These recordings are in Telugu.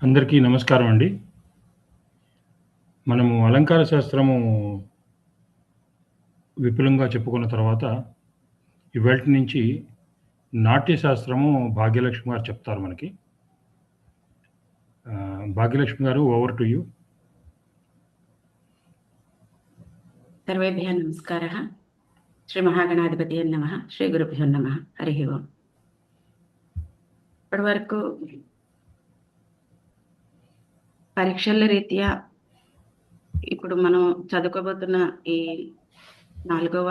అందరికీ నమస్కారం అండి. మనము అలంకార శాస్త్రము విపులంగా చెప్పుకున్న తర్వాత, ఇవాల్టి నుంచి నాట్య శాస్త్రము భాగ్యలక్ష్మి గారు చెప్తారు మనకి. భాగ్యలక్ష్మి గారు, ఓవర్ టు యూ. సర్వేభ్యः నమస్కారः. శ్రీ మహాగణాధిపతయే నమః. శ్రీ గురుభ్యో నమః. హరి ఓం. ఇప్పటి వరకు పరీక్షల రీత్యా ఇప్పుడు మనం చదువుకోబోతున్న ఈ 4వ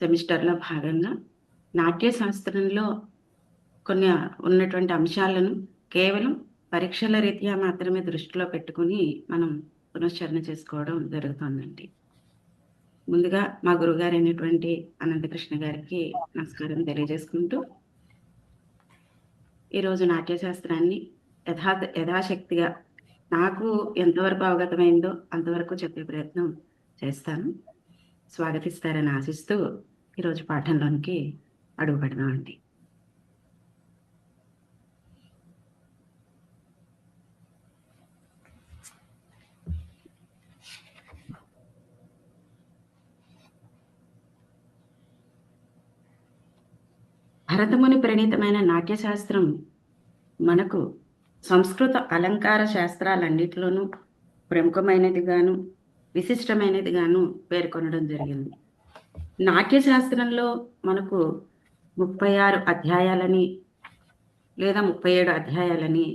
సెమిస్టర్లో భాగంగా నాట్య శాస్త్రంలో కొన్ని ఉన్నటువంటి అంశాలను కేవలం పరీక్షల రీత్యా మాత్రమే దృష్టిలో పెట్టుకుని మనం పునశ్చరణ చేసుకోవడం జరుగుతుందండి. ముందుగా మా గురుగారు అయినటువంటి అనంతకృష్ణ గారికి నమస్కారం తెలియజేసుకుంటూ, ఈరోజు నాట్యశాస్త్రాన్ని యథాశక్తిగా నాకు ఎంతవరకు అవగతమైందో అంతవరకు చెప్పే ప్రయత్నం చేస్తాను. స్వాగతిస్తారని ఆశిస్తూ ఈరోజు పాఠంలోనికి అడుగు పెడదామండి. భరతముని ప్రణీతమైన నాట్యశాస్త్రం మనకు సంస్కృత అలంకార శాస్త్రాలన్నిటిలోనూ ప్రముఖమైనదిగాను విశిష్టమైనదిగాను పేర్కొనడం జరిగింది. నాట్యశాస్త్రంలో మనకు 36 అధ్యాయాలని లేదా 37 అధ్యాయాలని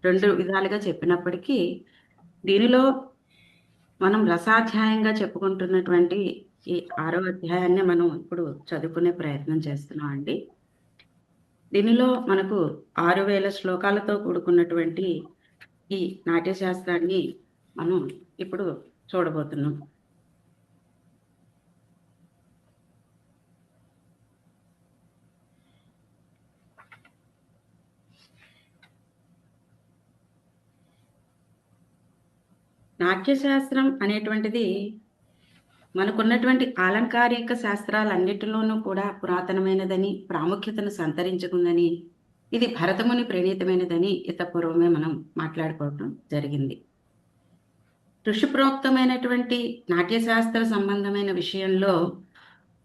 2 విధాలుగా చెప్పినప్పటికీ, దీనిలో మనం రసాధ్యాయంగా చెప్పుకుంటున్నటువంటి ఈ 6వ అధ్యాయాన్ని మనం ఇప్పుడు చదువుకునే ప్రయత్నం చేస్తున్నాం అండి. దీనిలో మనకు 6000 శ్లోకాలతో కూడుకున్నటువంటి ఈ నాట్యశాస్త్రాన్ని మనం ఇప్పుడు చూడబోతున్నాం. నాట్యశాస్త్రం అనేటువంటిది మనకున్నటువంటి అలంకారిక శాస్త్రాలన్నిటిలోనూ కూడా పురాతనమైనదని, ప్రాముఖ్యతను సంతరించుకుందని, ఇది భరతముని ప్రణీతమైనదని పూర్వమే మనం మాట్లాడుకోవడం జరిగింది. ఋషిప్రోక్తమైనటువంటి నాట్యశాస్త్ర సంబంధమైన విషయంలో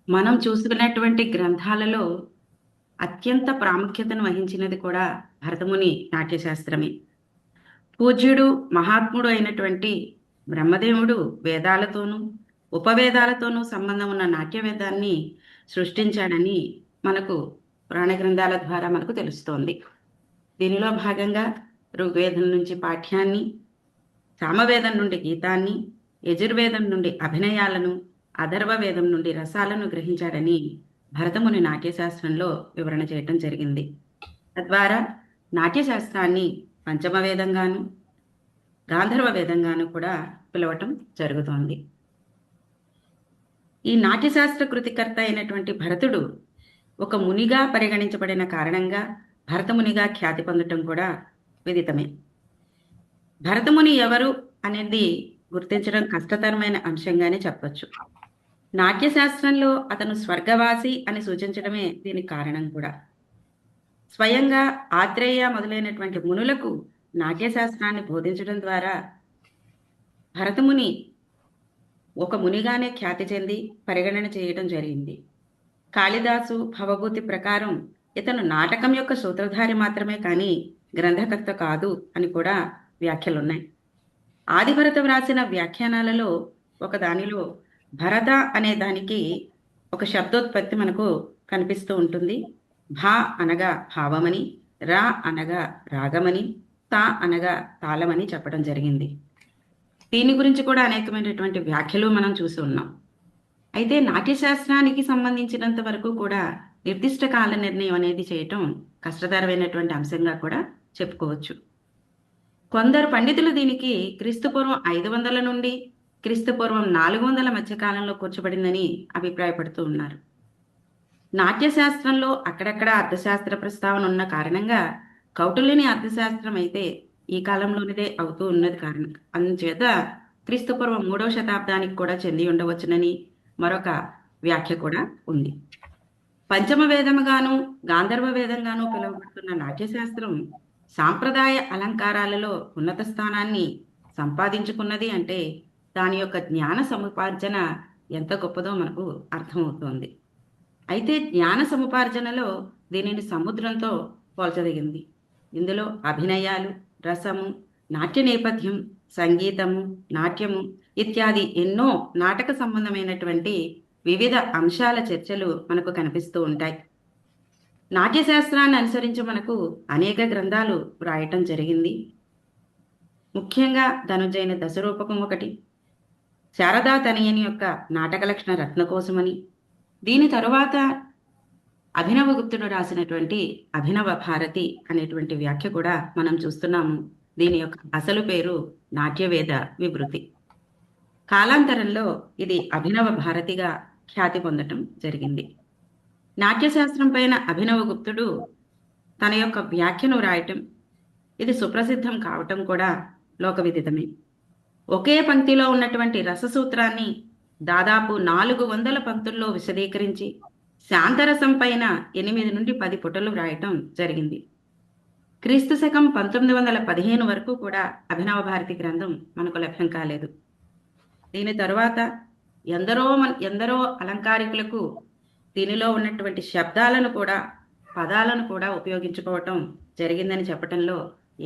మనం చూసుకున్నటువంటి గ్రంథాలలో అత్యంత ప్రాముఖ్యతను వహించినది కూడా భరతముని నాట్యశాస్త్రమే. పూజ్యుడు మహాత్ముడు అయినటువంటి బ్రహ్మదేవుడు వేదాలతోనూ ఉపవేదాలతోనూ సంబంధం ఉన్న నాట్యవేదాన్ని సృష్టించాడని మనకు పురాణ గ్రంథాల ద్వారా మనకు తెలుస్తోంది. దీనిలో భాగంగా ఋగ్వేదం నుంచి పాఠ్యాన్ని, సామవేదం నుండి గీతాన్ని, యజుర్వేదం నుండి అభినయాలను, అథర్వ వేదం నుండి రసాలను గ్రహించాడని భరతముని నాట్యశాస్త్రంలో వివరణ చేయటం జరిగింది. తద్వారా నాట్యశాస్త్రాన్ని పంచమ వేదంగాను, గాంధర్వ వేదంగాను కూడా పిలవటం జరుగుతోంది. ఈ నాట్యశాస్త్ర కృతికర్త అయినటువంటి భరతుడు ఒక మునిగా పరిగణించబడిన కారణంగా భరతమునిగా ఖ్యాతి పొందటం కూడా విదితమే. భరతముని ఎవరు అనేది గుర్తించడం కష్టతరమైన అంశంగానే చెప్పచ్చు. నాట్యశాస్త్రంలో అతను స్వర్గవాసి అని సూచించడమే దీనికి కారణం కూడా. స్వయంగా ఆత్రేయ మొదలైనటువంటి మునులకు నాట్యశాస్త్రాన్ని బోధించడం ద్వారా భరతముని ఒక మునిగానే ఖ్యాతి చెంది పరిగణన చేయడం జరిగింది. కాళిదాసు భవభూతి ప్రకారం ఇతను నాటకం యొక్క సూత్రధారి మాత్రమే కానీ గ్రంథకర్త కాదు అని కూడా వ్యాఖ్యలున్నాయి. ఆదిభరత వ్రాసిన వ్యాఖ్యానాలలో ఒక దానిలో భరత అనే దానికి ఒక శబ్దోత్పత్తి మనకు కనిపిస్తూ ఉంటుంది. భా అనగా భావమని, రా అనగా రాగమని, తా అనగా తాళమని చెప్పడం జరిగింది. దీని గురించి కూడా అనేకమైనటువంటి వ్యాఖ్యలు మనం చూసి ఉన్నాం. అయితే నాట్యశాస్త్రానికి సంబంధించినంత వరకు కూడా నిర్దిష్ట కాల నిర్ణయం అనేది చేయటం కష్టతరమైనటువంటి అంశంగా కూడా చెప్పుకోవచ్చు. కొందరు పండితులు దీనికి క్రీస్తుపూర్వం 500 నుండి క్రీస్తుపూర్వం 400 మధ్య కాలంలో కూర్చబడిందని అభిప్రాయపడుతూ ఉన్నారు. నాట్యశాస్త్రంలో అక్కడక్కడ అర్థశాస్త్ర ప్రస్తావన ఉన్న కారణంగా కౌటిల్యుని అర్థశాస్త్రం అయితే ఈ కాలంలోనిదే అవుతూ ఉన్నది కారణం. అందుచేత క్రీస్తుపూర్వం 3వ శతాబ్దానికి కూడా చెంది ఉండవచ్చునని మరొక వ్యాఖ్య కూడా ఉంది. పంచమ వేదముగాను గాంధర్వ వేదంగాను పిలువబడుతున్న నాట్యశాస్త్రం సాంప్రదాయ అలంకారాలలో ఉన్నత స్థానాన్ని సంపాదించుకున్నది అంటే దాని యొక్క జ్ఞాన సముపార్జన ఎంత గొప్పదో మనకు అర్థమవుతోంది. అయితే జ్ఞాన సముపార్జనలో దీనిని సముద్రంతో పోల్చదగింది. ఇందులో అభినయాలు, రసము, నాట్య నేపథ్యం, సంగీతము, నాట్యము ఇత్యాది ఎన్నో నాటక సంబంధమైనటువంటి వివిధ అంశాల చర్చలు మనకు కనిపిస్తూ ఉంటాయి. నాట్యశాస్త్రాన్ని అనుసరించి మనకు అనేక గ్రంథాలు వ్రాయటం జరిగింది. ముఖ్యంగా ధనుంజయుని దశరూపకం ఒకటి, శారదా తనయని యొక్క నాటకలక్షణ రత్నకోశమని, దీని తరువాత అభినవగుప్తుడు రాసినటువంటి అభినవ భారతి అనేటువంటి వ్యాఖ్య కూడా మనం చూస్తున్నాము. దీని యొక్క అసలు పేరు నాట్యవేద వివృతి. కాలాంతరంలో ఇది అభినవ భారతిగా ఖ్యాతి పొందటం జరిగింది. నాట్యశాస్త్రం పైన అభినవగుప్తుడు తన యొక్క వ్యాఖ్యను రాయటం, ఇది సుప్రసిద్ధం కావటం కూడా లోకవిదితమే. ఒకే పంక్తిలో ఉన్నటువంటి రససూత్రాన్ని దాదాపు 400 పంక్తుల్లో విశదీకరించి శాంతరసం పైన 8 నుండి 10 పుటలు వ్రాయటం జరిగింది. క్రీస్తు శకం 1915 వరకు కూడా అభినవ భారతి గ్రంథం మనకు లభ్యం కాలేదు. దీని తరువాత ఎందరో అలంకారికులకు దీనిలో ఉన్నటువంటి శబ్దాలను కూడా, పదాలను కూడా ఉపయోగించుకోవటం జరిగిందని చెప్పటంలో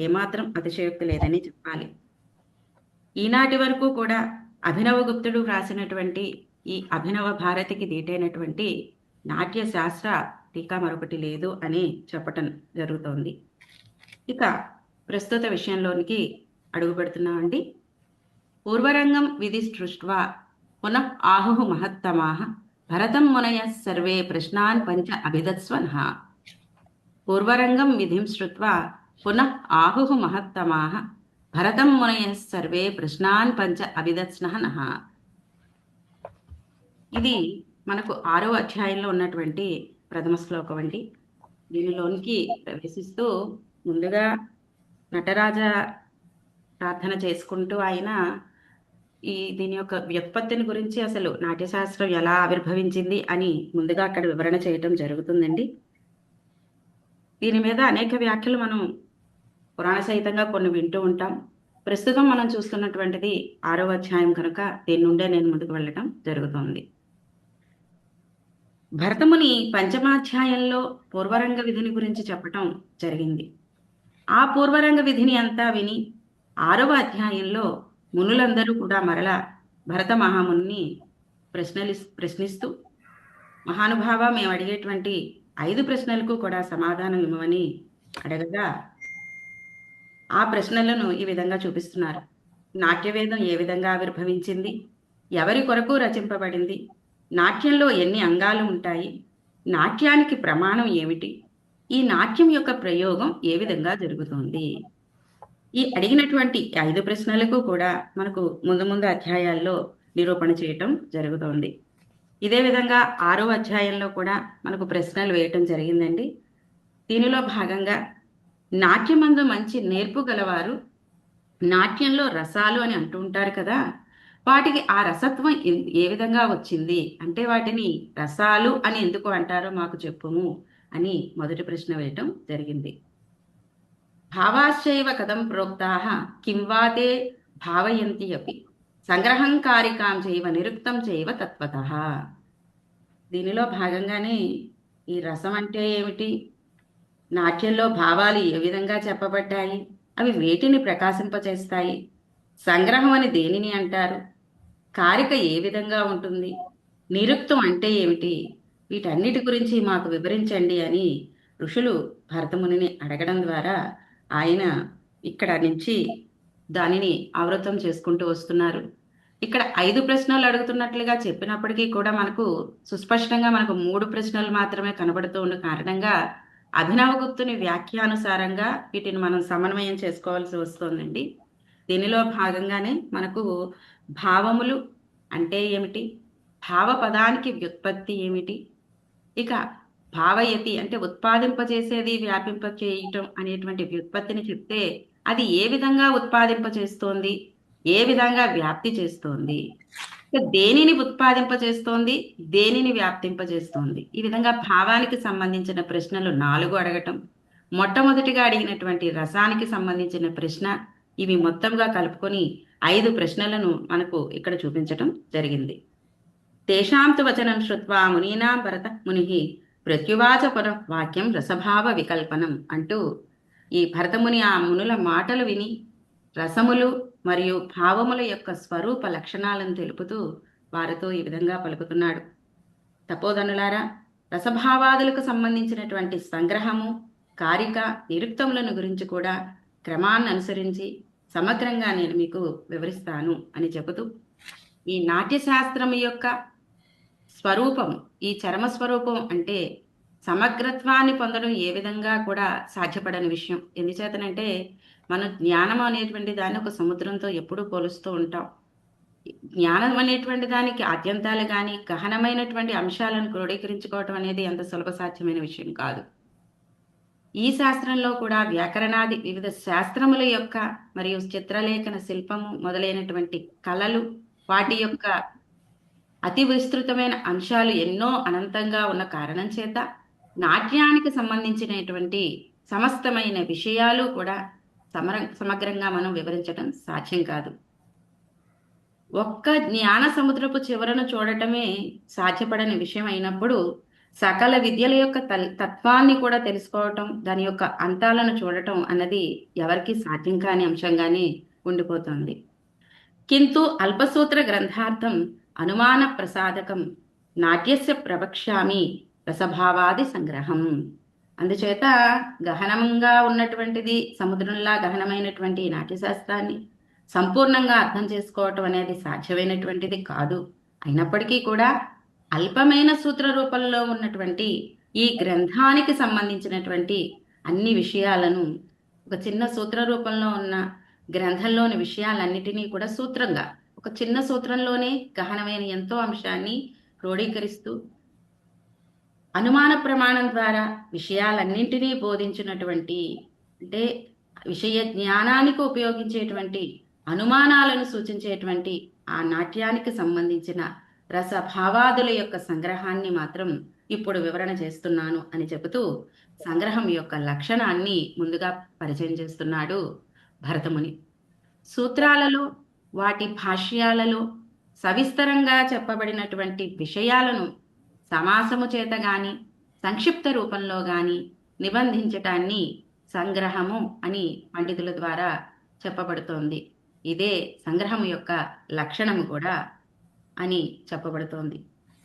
ఏమాత్రం అతిశయోక్తి లేదని చెప్పాలి. ఈనాటి వరకు కూడా అభినవగుప్తుడు వ్రాసినటువంటి ఈ అభినవ భారతికి దీటైనటువంటి నాట్య శాస్త్ర టీకా మరొకటి లేదు అని చెప్పటం జరుగుతోంది. ఇక ప్రస్తుత విషయంలోనికి అడుగు పెడుతున్నామండి. పూర్వరంగం విధి సృష్ట్వా పునః ఆహుః మహత్తమాః భరతం మునయః సర్వే ప్రశ్నాన్ పంచ అభిదత్స్వనః. పూర్వరంగం విధిం శ్రుత్వా పునః ఆహుః మహత్తమాః భరతం మునయః సర్వే ప్రశ్నాన్ పంచ అభిదత్స్నః. ఇది మనకు 6వ అధ్యాయంలో ఉన్నటువంటి ప్రథమ శ్లోకం అండి. దీనిలోనికి ప్రవేశిస్తూ ముందుగా నటరాజ ప్రార్థన చేసుకుంటూ ఆయన దీని యొక్క వ్యుత్పత్తిని గురించి, అసలు నాట్యశాస్త్రం ఎలా ఆవిర్భవించింది అని ముందుగా అక్కడ వివరణ చేయటం జరుగుతుందండి. దీని మీద అనేక వ్యాఖ్యలు మనం పురాణ సహితంగా కొన్ని వింటూ ఉంటాం. ప్రస్తుతం మనం చూస్తున్నటువంటిది 6వ అధ్యాయం కనుక దీని నుండే నేను ముందుకు వెళ్ళటం జరుగుతుంది. భరతముని పంచమాధ్యాయంలో పూర్వరంగ విధిని గురించి చెప్పటం జరిగింది. ఆ పూర్వరంగ విధిని అంతా విని 6వ అధ్యాయంలో మునులందరూ కూడా మరలా భరత మహాముని ప్రశ్నిస్తూ, మహానుభావ, మేము అడిగేటువంటి 5 ప్రశ్నలకు కూడా సమాధానం ఇవ్వమని అడగగా ఆ ప్రశ్నలను ఈ విధంగా చూపిస్తున్నారు. నాట్యవేదం ఏ విధంగా ఆవిర్భవించింది, ఎవరి కొరకు రచింపబడింది, నాట్యంలో ఎన్ని అంగాలు ఉంటాయి, నాట్యానికి ప్రమాణం ఏమిటి, ఈ నాట్యం యొక్క ప్రయోగం ఏ విధంగా జరుగుతుంది. ఈ అడిగినటువంటి 5 ప్రశ్నలకు కూడా మనకు ముందు అధ్యాయాల్లో నిరూపణ చేయటం జరుగుతోంది. ఇదే విధంగా 6వ అధ్యాయంలో కూడా మనకు ప్రశ్నలు వేయటం జరిగిందండి. దీనిలో భాగంగా నాట్యమందు మంచి నేర్పు గలవారు నాట్యంలో రసాలు అని అంటూ ఉంటారు కదా, వాటికి ఆ రసత్వం ఏ విధంగా వచ్చింది అంటే వాటిని రసాలు అని ఎందుకు అంటారో మాకు చెప్పుము అని మొదటి ప్రశ్న వేయటం జరిగింది. భావాశ్చైవ కథం ప్రోక్తాః కిం వా తే భావయంతి అపి సంగ్రహం కారికాం చైవ నిరుక్తం చైవ తత్వతః. దీనిలో భాగంగానే ఈ రసం అంటే ఏమిటి, నాట్యంలో భావాలు ఏ విధంగా చెప్పబడ్డాయి, అవి వేటిని ప్రకాశింపచేస్తాయి, సంగ్రహం అని దేనిని అంటారు, కారిక ఏ విధంగా ఉంటుంది, నిరుక్తం అంటే ఏమిటి, వీటన్నిటి గురించి మాకు వివరించండి అని ఋషులు భరతమునిని అడగడం ద్వారా ఆయన ఇక్కడ నుంచి దానిని ఆవృతం చేసుకుంటూ వస్తున్నారు. ఇక్కడ 5 ప్రశ్నలు అడుగుతున్నట్లుగా చెప్పినప్పటికీ కూడా మనకు సుస్పష్టంగా 3 ప్రశ్నలు మాత్రమే కనబడుతూ ఉన్న కారణంగా అభినవగుప్తుని వ్యాఖ్యానుసారంగా వీటిని మనం సమన్వయం చేసుకోవాల్సి వస్తుందండి. దీనిలో భాగంగానే మనకు భావములు అంటే ఏమిటి, భావ పదానికి వ్యుత్పత్తి ఏమిటి, ఇక భావయతి అంటే ఉత్పాదింపచేసేది, వ్యాపింపచేయటం అనేటువంటి వ్యుత్పత్తిని చెప్తే అది ఏ విధంగా ఉత్పాదింపచేస్తోంది, ఏ విధంగా వ్యాప్తి చేస్తోంది, దేనిని ఉత్పాదింపచేస్తోంది, దేనిని వ్యాప్తింపజేస్తోంది. ఈ విధంగా భావానికి సంబంధించిన ప్రశ్నలు 4 అడగటం, మొట్టమొదటిగా అడిగినటువంటి రసానికి సంబంధించిన ప్రశ్న, ఇవి మొత్తంగా కలుపుకొని 5 ప్రశ్నలను మనకు ఇక్కడ చూపించటం జరిగింది. తేషాంతు వచనం శ్రుత్వా మునీనాం భరత ముని ప్రత్యువాచ పునః వాక్యం రసభావ వికల్పనం అంటూ ఈ భరతముని ఆ మునుల మాటలు విని రసములు మరియు భావముల యొక్క స్వరూప లక్షణాలను తెలుపుతూ వారితో ఈ విధంగా పలుకుతున్నాడు. తపోధనులారా, రసభావాదులకు సంబంధించినటువంటి సంగ్రహము, కారిక, నిరుక్తములను గురించి కూడా క్రమాన్ని అనుసరించి సమగ్రంగా నేను మీకు వివరిస్తాను అని చెబుతూ, ఈ నాట్యశాస్త్రం యొక్క స్వరూపం, ఈ చరమ స్వరూపం అంటే సమగ్రత్వాన్ని పొందడం ఏ విధంగా కూడా సాధ్యపడని విషయం. ఎందుచేతనంటే మనం జ్ఞానం అనేటువంటి దాన్ని ఒక సముద్రంతో ఎప్పుడూ పోలుస్తూ ఉంటాం. జ్ఞానం అనేటువంటి దానికి ఆద్యంతాలు కానీ గహనమైనటువంటి అంశాలను క్రోడీకరించుకోవటం అనేది అంత సులభ సాధ్యమైన విషయం కాదు. ఈ శాస్త్రంలో కూడా వ్యాకరణాది వివిధ శాస్త్రముల యొక్క మరియు చిత్రలేఖన, శిల్పము మొదలైనటువంటి కళలు, వాటి యొక్క అతి విస్తృతమైన అంశాలు ఎన్నో అనంతంగా ఉన్న కారణం చేత నాట్యానికి సంబంధించినటువంటి సమస్తమైన విషయాలు కూడా సమగ్రంగా మనం వివరించడం సాధ్యం కాదు. ఒక్క జ్ఞాన సముద్రపు చివరను చూడటమే సాధ్యపడని విషయం అయినప్పుడు సకల విద్యల యొక్క తత్వాన్ని కూడా తెలుసుకోవటం, దాని యొక్క అంతాలను చూడటం అన్నది ఎవరికి సాధ్యం కాని అంశంగానే ఉండిపోతుంది. కింటు అల్పసూత్ర గ్రంథార్థం అనుమాన ప్రసాదకం నాట్యస్య ప్రవక్ష్యామి రసభావాది సంగ్రహం. అందుచేత గహనంగా ఉన్నటువంటిది, సముద్రంలా గహనమైనటువంటి నాట్యశాస్త్రాన్ని సంపూర్ణంగా అర్థం చేసుకోవటం అనేది సాధ్యమైనటువంటిది కాదు. అయినప్పటికీ కూడా అల్పమైన సూత్ర రూపంలో ఉన్నటువంటి ఈ గ్రంథానికి సంబంధించినటువంటి అన్ని విషయాలను ఒక చిన్న సూత్ర రూపంలో ఉన్న గ్రంథంలోని విషయాలన్నిటినీ కూడా సూత్రంగా, ఒక చిన్న సూత్రంలోనే గహనమైన ఎంతో అంశాన్ని క్రోడీకరిస్తూ అనుమాన ప్రమాణం ద్వారా విషయాలన్నింటినీ బోధించినటువంటి, అంటే విషయ జ్ఞానానికి ఉపయోగించేటువంటి అనుమానాలను సూచించేటువంటి ఆ నాట్యానికి సంబంధించిన రసభావాదుల యొక్క సంగ్రహాన్ని మాత్రం ఇప్పుడు వివరణ చేస్తున్నాను అని చెబుతూ సంగ్రహం యొక్క లక్షణాన్ని ముందుగా పరిచయం చేస్తున్నాడు భరతముని. సూత్రాలలో, వాటి భాష్యాలలో సవిస్తరంగా చెప్పబడినటువంటి విషయాలను సమాసము చేత గాని సంక్షిప్త రూపంలో గాని నిబంధించటాన్ని సంగ్రహము అని పండితుల ద్వారా చెప్పబడుతోంది. ఇదే సంగ్రహము యొక్క లక్షణము కూడా అని చెప్పబడుతోంది.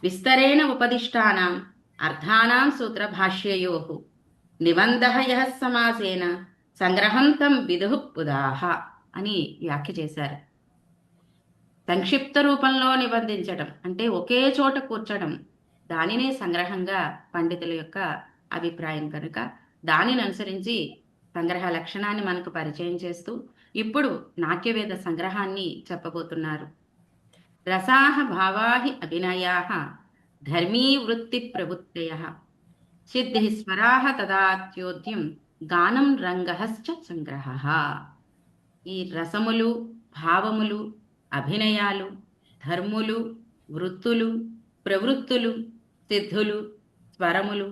విస్తరేణ ఉపదిష్టానాం అర్థానాం సూత్ర భాష్యయోః నిబంధః యః సమాసేన సంగ్రహం తం విదుః పుదాః అని వ్యాఖ్య చేశారు. సంక్షిప్త రూపంలో నిబంధించడం అంటే ఒకే చోట కూర్చడం, దానినే సంగ్రహంగా పండితుల యొక్క అభిప్రాయం కనుక దానిని అనుసరించి సంగ్రహ లక్షణాన్ని మనకు పరిచయం చేస్తూ ఇప్పుడు నాట్యవేద సంగ్రహాన్ని చెప్పబోతున్నారు. రసాః భావాహి అభినయాః ధర్మీ వృత్తి ప్రవృత్తయః సిద్ధిః స్వరాః తదాత్యోద్యం గానం రంగఃశ్చ సంగ్రహః. ఈ రసములు, భావములు, అభినయాలు, ధర్ములు, వృత్తులు, ప్రవృత్తులు, సిద్ధులు, స్వరములు,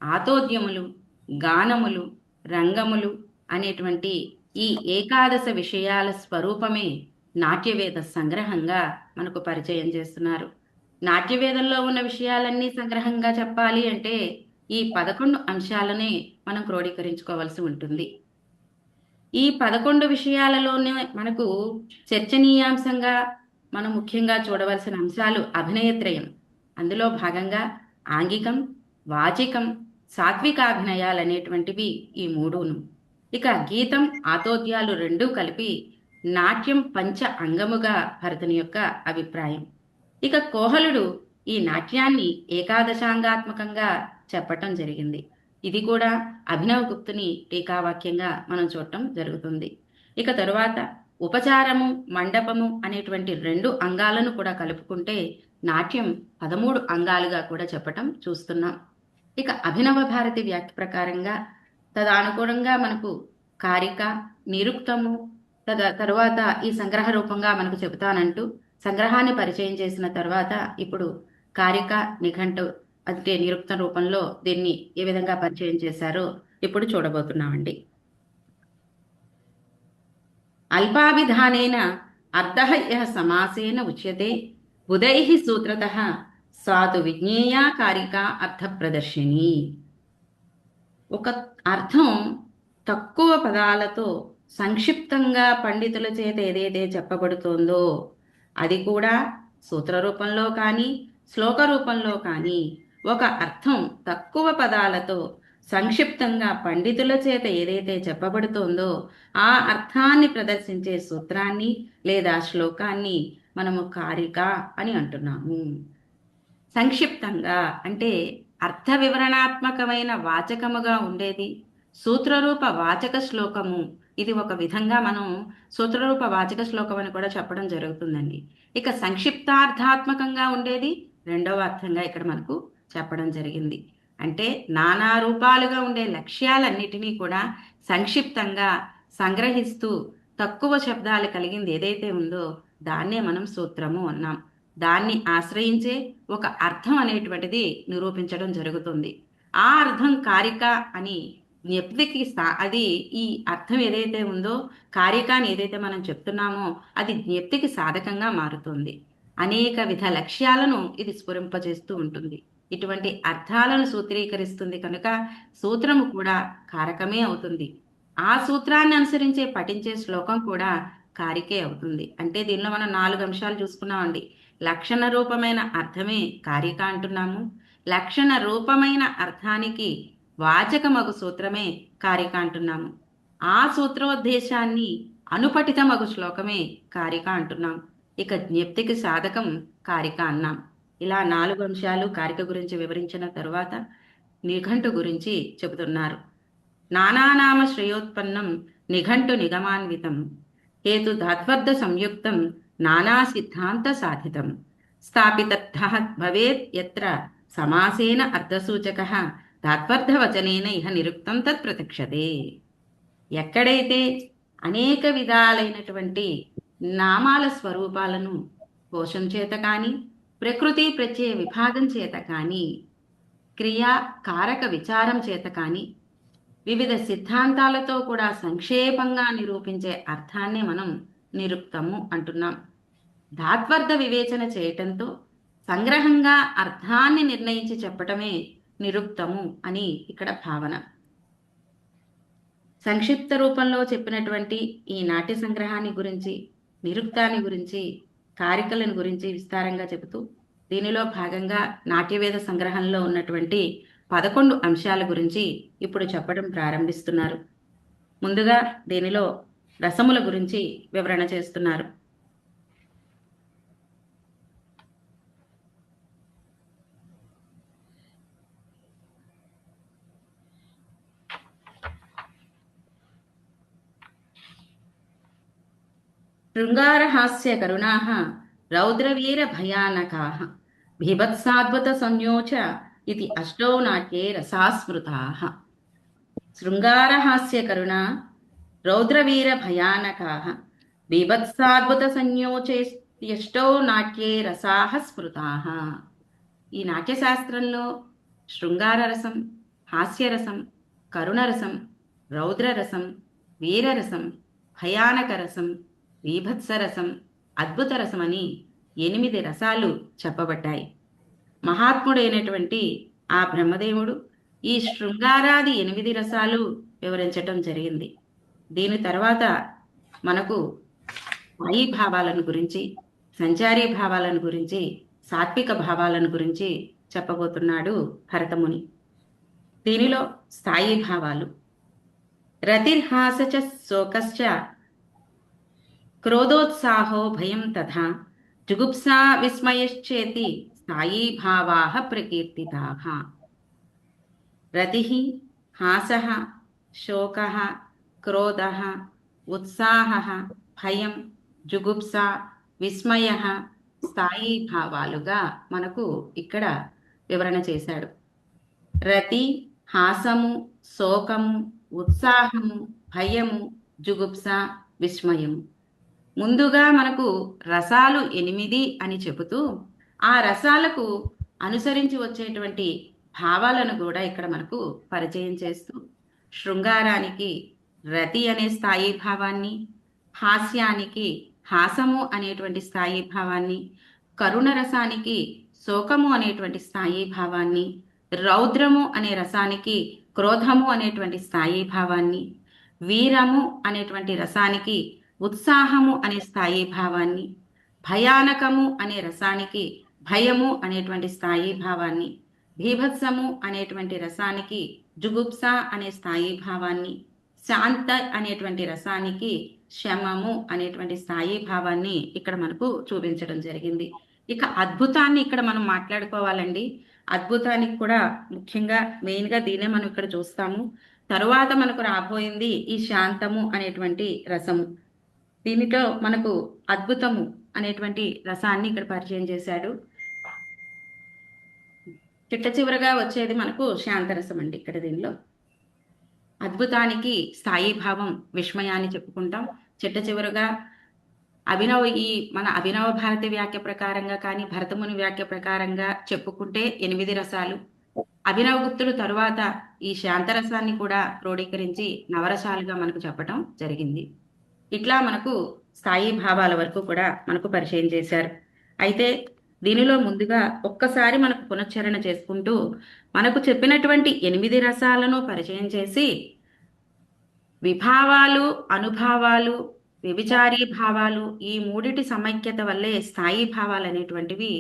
ఆతోద్యములు, గానములు, రంగములు అనేటువంటి ఈ ఏకాదశ విషయాల స్వరూపమే నాట్యవేద సంగ్రహంగా మనకు పరిచయం చేస్తున్నారు. నాట్యవేదంలో ఉన్న విషయాలన్నీ సంగ్రహంగా చెప్పాలి అంటే ఈ 11 అంశాలనే మనం క్రోడీకరించుకోవాల్సి ఉంటుంది. ఈ 11 విషయాలలోనే మనకు చర్చనీయాంశంగా మనం ముఖ్యంగా చూడవలసిన అంశాలు అభినయత్రయం. అందులో భాగంగా ఆంగికం, వాచికం, సాత్వికాభినయాలు అనేటువంటివి ఈ 3ను. ఇక గీతం, ఆతోద్యాలు 2 కలిపి నాట్యం పంచ అంగముగా భరతుని యొక్క అభిప్రాయం. ఇక కోహలుడు ఈ నాట్యాన్ని ఏకాదశాంగాత్మకంగా చెప్పటం జరిగింది. ఇది కూడా అభినవగుప్తుని టీకావాక్యంగా మనం చూడటం జరుగుతుంది. ఇక తరువాత ఉపచారము, మండపము అనేటువంటి 2 అంగాలను కూడా కలుపుకుంటే నాట్యం 13 అంగాలుగా కూడా చెప్పటం చూస్తున్నాం. ఇక అభినవ భారతి వ్యాఖ్య ప్రకారంగా తదనుగుణంగా మనకు కారిక, నిరుక్తము, తరువాత ఈ సంగ్రహ రూపంగా మనకు చెబుతానంటూ సంగ్రహాన్ని పరిచయం చేసిన తర్వాత ఇప్పుడు కారిక, నిఘంటు అంటే నిరుక్త రూపంలో దీన్ని ఏ విధంగా పరిచయం చేశారో ఇప్పుడు చూడబోతున్నామండి. అల్పాభిధానేన అర్థః యః సమాసేన ఉచ్యతే బుధైః సూత్రతః సాతు విజ్ఞేయా కారికా అర్థప్రదర్శిని. ఒక అర్థం తక్కువ పదాలతో సంక్షిప్తంగా పండితుల చేత ఏదైతే చెప్పబడుతోందో అది కూడా సూత్ర రూపంలో కానీ శ్లోక రూపంలో కానీ ఒక అర్థం తక్కువ పదాలతో సంక్షిప్తంగా పండితుల చేత ఏదైతే చెప్పబడుతోందో ఆ అర్థాన్ని ప్రదర్శించే సూత్రాన్ని లేదా శ్లోకాన్ని మనము కారిక అని అంటున్నాము. సంక్షిప్తంగా అంటే అర్థ వివరణాత్మకమైన వాచకముగా ఉండేది సూత్రరూప వాచక శ్లోకము. ఇది ఒక విధంగా మనం సూత్రరూప వాచక శ్లోకం అని కూడా చెప్పడం జరుగుతుందండి. ఇక సంక్షిప్తార్థాత్మకంగా ఉండేది రెండవ అర్థంగా ఇక్కడ మనకు చెప్పడం జరిగింది. అంటే నానా రూపాలుగా ఉండే లక్ష్యాలన్నిటినీ కూడా సంక్షిప్తంగా సంగ్రహిస్తూ తక్కువ శబ్దాలు కలిగింది ఏదైతే ఉందో దాన్నే మనం సూత్రము అన్నాం. దాన్ని ఆశ్రయించే ఒక అర్థం అనేటువంటిది నిరూపించడం జరుగుతుంది. ఆ అర్థం కారిక అని జ్ఞప్తికి అది ఈ అర్థం ఏదైతే ఉందో కారిక అని ఏదైతే మనం చెప్తున్నామో అది జ్ఞప్తికి సాధకంగా మారుతుంది. అనేక విధ లక్ష్యాలను ఇది స్ఫురింపజేస్తూ ఉంటుంది. ఇటువంటి అర్థాలను సూత్రీకరిస్తుంది కనుక సూత్రము కూడా కారకమే అవుతుంది. ఆ సూత్రాన్ని అనుసరించే పఠించే శ్లోకం కూడా కారికే అవుతుంది. అంటే దీనిలో మనం 4 అంశాలు చూసుకున్నామండి. లక్షణ రూపమైన అర్థమే కారిక అంటున్నాము. లక్షణ రూపమైన అర్థానికి వాచకమగు సూత్రమే కారిక అంటున్నాము. ఆ సూత్రోద్దేశాన్ని అనుపఠితమగు శ్లోకమే కారిక అంటున్నాం. ఇక జ్ఞప్తికి సాధకం కారిక అన్నాం. ఇలా 4 అంశాలు కారిక గురించి వివరించిన తరువాత నిఘంటు గురించి చెబుతున్నారు. నానానామ శ్రేయోత్పన్నం నిఘంటు నిగమాన్వితం హేతు ధాత్వర్ధ సంయుక్తం నానా సిద్ధాంత సాధితం స్థాపితర్థః భవేత్ యత్ర సమాసేన అర్థసూచకః తాత్పర్థవచనేన ఇహ నిరుక్తం తత్ ప్రత్యక్షతే. ఎక్కడైతే అనేక విధాలైనటువంటి నామాల స్వరూపాలను కోశం చేత కానీ ప్రకృతి ప్రత్యయ విభాగం చేత కానీ క్రియా కారక విచారం చేత కానీ వివిధ సిద్ధాంతాలతో కూడా సంక్షేపంగా నిరూపించే అర్థాన్ని మనం నిరుక్తము అంటున్నాం. ధాత్వర్ధ వివేచన చేయటంతో సంగ్రహంగా అర్థాన్ని నిర్ణయించి చెప్పటమే నిరుక్తము అని ఇక్కడ భావన. సంక్షిప్త రూపంలో చెప్పినటువంటి ఈ నాట్య సంగ్రహాన్ని గురించి, నిరుక్తాన్ని గురించి, కారికలను గురించి విస్తారంగా చెబుతూ దీనిలో భాగంగా నాట్యవేద సంగ్రహంలో ఉన్నటువంటి 11 అంశాల గురించి ఇప్పుడు చెప్పడం ప్రారంభిస్తున్నారు. ముందుగా దీనిలో రసముల గురించి వివరణ చేస్తున్నారు. శృంగారహాస్య కరుణాః రౌద్రవీర భయానకాః బీభత్సాద్భుత సంయోచ ఇది అష్టౌ నాట్యే రసాస్మృతాః. శృంగారహాస్య కరుణా రౌద్రవీర భయానకాః బీభత్సాద్భుత సంయోచేష్టౌ నాట్యే రసాః స్మృతాః. ఈ నాట్యశాస్త్రంలో శృంగారరసం, హాస్యరసం, కరుణరసం, రౌద్రరసం, వీరరసం, భయానక రసం, బీభత్సరసం, అద్భుత రసం అని 8 రసాలు చెప్పబడ్డాయి. మహాత్ముడైనటువంటి ఆ బ్రహ్మదేవుడు ఈ శృంగారాది 8 రసాలు వివరించటం జరిగింది. దీని తర్వాత మనకు స్థాయి భావాలను గురించి, సంచారీ భావాలను గురించి, సాత్విక భావాలను గురించి చెప్పబోతున్నాడు భరతముని. దీనిలో స్థాయి భావాలు రతిర్హాసచ శోకశ్చ క్రోధోత్సాహో భయం తథా జుగుప్సా విస్మయశ్చేతి స్థాయీ భావాః ప్రకీర్తితాః. రతిః, హాసః, శోకః, క్రోధః, ఉత్సాహః, భయం, జుగుప్స, విస్మయః స్థాయీ భావాలుగా మనకు ఇక్కడ వివరణ చేశాడు. రతి, హాసము, శోకము, ఉత్సాహము, భయము, జుగుప్స, విస్మయము. ముందుగా మనకు రసాలు 8 అని చెబుతూ ఆ రసాలకు అనుసరించి వచ్చేటువంటి భావాలను కూడా ఇక్కడ మనకు పరిచయం చేస్తూ, శృంగారానికి రతి అనే స్థాయి భావాన్ని, హాస్యానికి హాసము అనేటువంటి స్థాయి భావాన్ని, కరుణ రసానికి శోకము అనేటువంటి స్థాయి భావాన్ని, రౌద్రము అనే రసానికి క్రోధము అనేటువంటి స్థాయి భావాన్ని, వీరము అనేటువంటి రసానికి ఉత్సాహము అనే స్థాయి భావాన్ని, భయానకము అనే రసానికి భయము అనేటువంటి స్థాయి భావాన్ని, భీభత్సము అనేటువంటి రసానికి జుగుప్స అనే స్థాయి భావాన్ని, శాంత అనేటువంటి రసానికి శమము అనేటువంటి స్థాయి భావాన్ని ఇక్కడ మనకు చూపించడం జరిగింది. ఇక అద్భుతాన్ని ఇక్కడ మనం మాట్లాడుకోవాలండి. అద్భుతానికి కూడా ముఖ్యంగా మెయిన్గా దీనే మనం ఇక్కడ చూస్తాము. తరువాత మనకు రాబోయింది ఈ శాంతము అనేటువంటి రసము. దీనితో మనకు అద్భుతము అనేటువంటి రసాన్ని ఇక్కడ పరిచయం చేశాడు. చిట్ట చివరగా వచ్చేది మనకు శాంతరసం అండి. ఇక్కడ దీనిలో అద్భుతానికి స్థాయి భావం విస్మయాన్ని చెప్పుకుంటాం. చిట్ట చివరగా మన అభినవ భారతి వ్యాఖ్య ప్రకారంగా కానీ భరతముని వ్యాఖ్య ప్రకారంగా చెప్పుకుంటే 8 రసాలు. అభినవ గుప్తుడు తరువాత ఈ శాంతరసాన్ని కూడా క్రోడీకరించి నవరసాలుగా మనకు చెప్పటం జరిగింది. ఇట్లా మనకు స్థాయి భావాల వరకు కూడా మనకు పరిచయం చేశారు. అయితే దీనిలో ముందుగా ఒక్కసారి మనకు పునశ్చరణ చేసుకుంటూ మనకు చెప్పినటువంటి 8 రసాలను పరిచయం చేసి విభావాలు, అనుభావాలు, వ్యభిచారీ భావాలు ఈ మూడిటి సమైక్యత వల్లే స్థాయి భావాలు అనేటువంటివి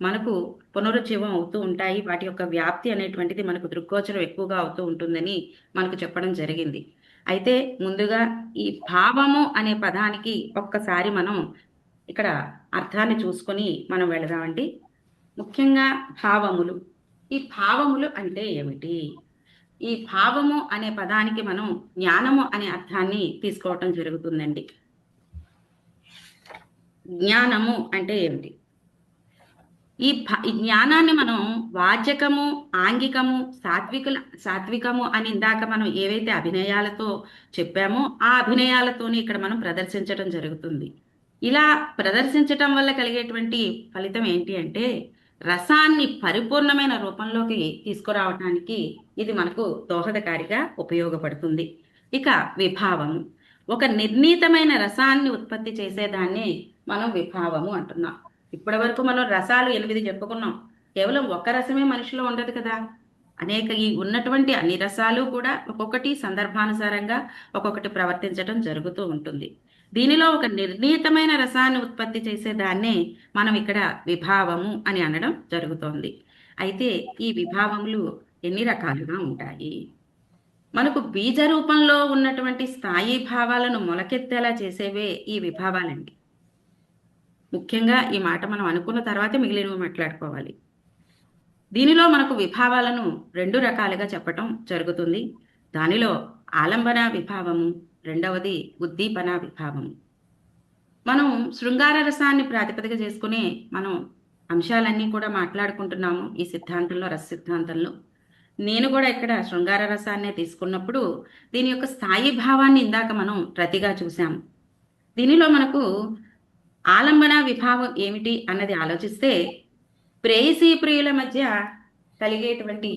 మనకు పునరుజ్జీవం అవుతూ ఉంటాయి. వాటి యొక్క వ్యాప్తి అనేటువంటిది మనకు దృగ్గోచరం ఎక్కువగా అవుతూ ఉంటుందని మనకు చెప్పడం జరిగింది. అయితే ముందుగా ఈ భావము అనే పదానికి ఒక్కసారి మనం ఇక్కడ అర్థాన్ని చూసుకొని మనం వెళదామండి. ముఖ్యంగా భావములు. ఈ భావములు అంటే ఏమిటి? ఈ భావము అనే పదానికి మనం జ్ఞానము అనే అర్థాన్ని తీసుకోవటం జరుగుతుందండి. జ్ఞానము అంటే ఏమిటి? ఈ జ్ఞానాన్ని మనం వాచకము, ఆంగికము, సాత్వికము అని ఇందాక మనం ఏవైతే అభినయాలతో చెప్పామో ఆ అభినయాలతోనే ఇక్కడ మనం ప్రదర్శించడం జరుగుతుంది. ఇలా ప్రదర్శించటం వల్ల కలిగేటువంటి ఫలితం ఏంటి అంటే రసాన్ని పరిపూర్ణమైన రూపంలోకి తీసుకురావటానికి ఇది మనకు దోహదకారిగా ఉపయోగపడుతుంది. ఇక విభావము. ఒక నిర్ణీతమైన రసాన్ని ఉత్పత్తి చేసేదాన్ని మనం విభావము అంటున్నాం. ఇప్పటి వరకు మనం రసాలు 8 చెప్పుకున్నాం. కేవలం ఒక రసమే మనిషిలో ఉండదు కదా. అనేక ఈ ఉన్నటువంటి అన్ని రసాలు కూడా ఒక్కొక్కటి సందర్భానుసారంగా ఒక్కొక్కటి ప్రవర్తించడం జరుగుతూ ఉంటుంది. దీనిలో ఒక నిర్ణీతమైన రసాన్ని ఉత్పత్తి చేసేదాన్నే మనం ఇక్కడ విభావము అని అనడం జరుగుతోంది. అయితే ఈ విభావములు ఎన్ని రకాలుగా ఉంటాయి? మనకు బీజ రూపంలో ఉన్నటువంటి స్థాయి భావాలను మొలకెత్తేలా చేసేవే ఈ విభావాలండి. ముఖ్యంగా ఈ మాట మనం అనుకున్న తర్వాత మిగిలినవి మాట్లాడుకోవాలి. దీనిలో మనకు విభావాలను 2 రకాలుగా చెప్పటం జరుగుతుంది. దానిలో ఆలంబన విభావము, రెండవది ఉద్దీపన విభావము. మనం శృంగార రసాన్ని ప్రాతిపదిక చేసుకునే మనం అంశాలన్నీ కూడా మాట్లాడుకుంటున్నాము ఈ సిద్ధాంతంలో, రస సిద్ధాంతంలో. నేను కూడా ఇక్కడ శృంగార రసాన్నే తీసుకున్నప్పుడు దీని యొక్క స్థాయి భావాన్ని ఇందాక మనం రతిగా చూసాము. దీనిలో మనకు ఆలంబన విభావం ఏమిటి అన్నది ఆలోచిస్తే ప్రేయసీ ప్రియుల మధ్య కలిగేటువంటి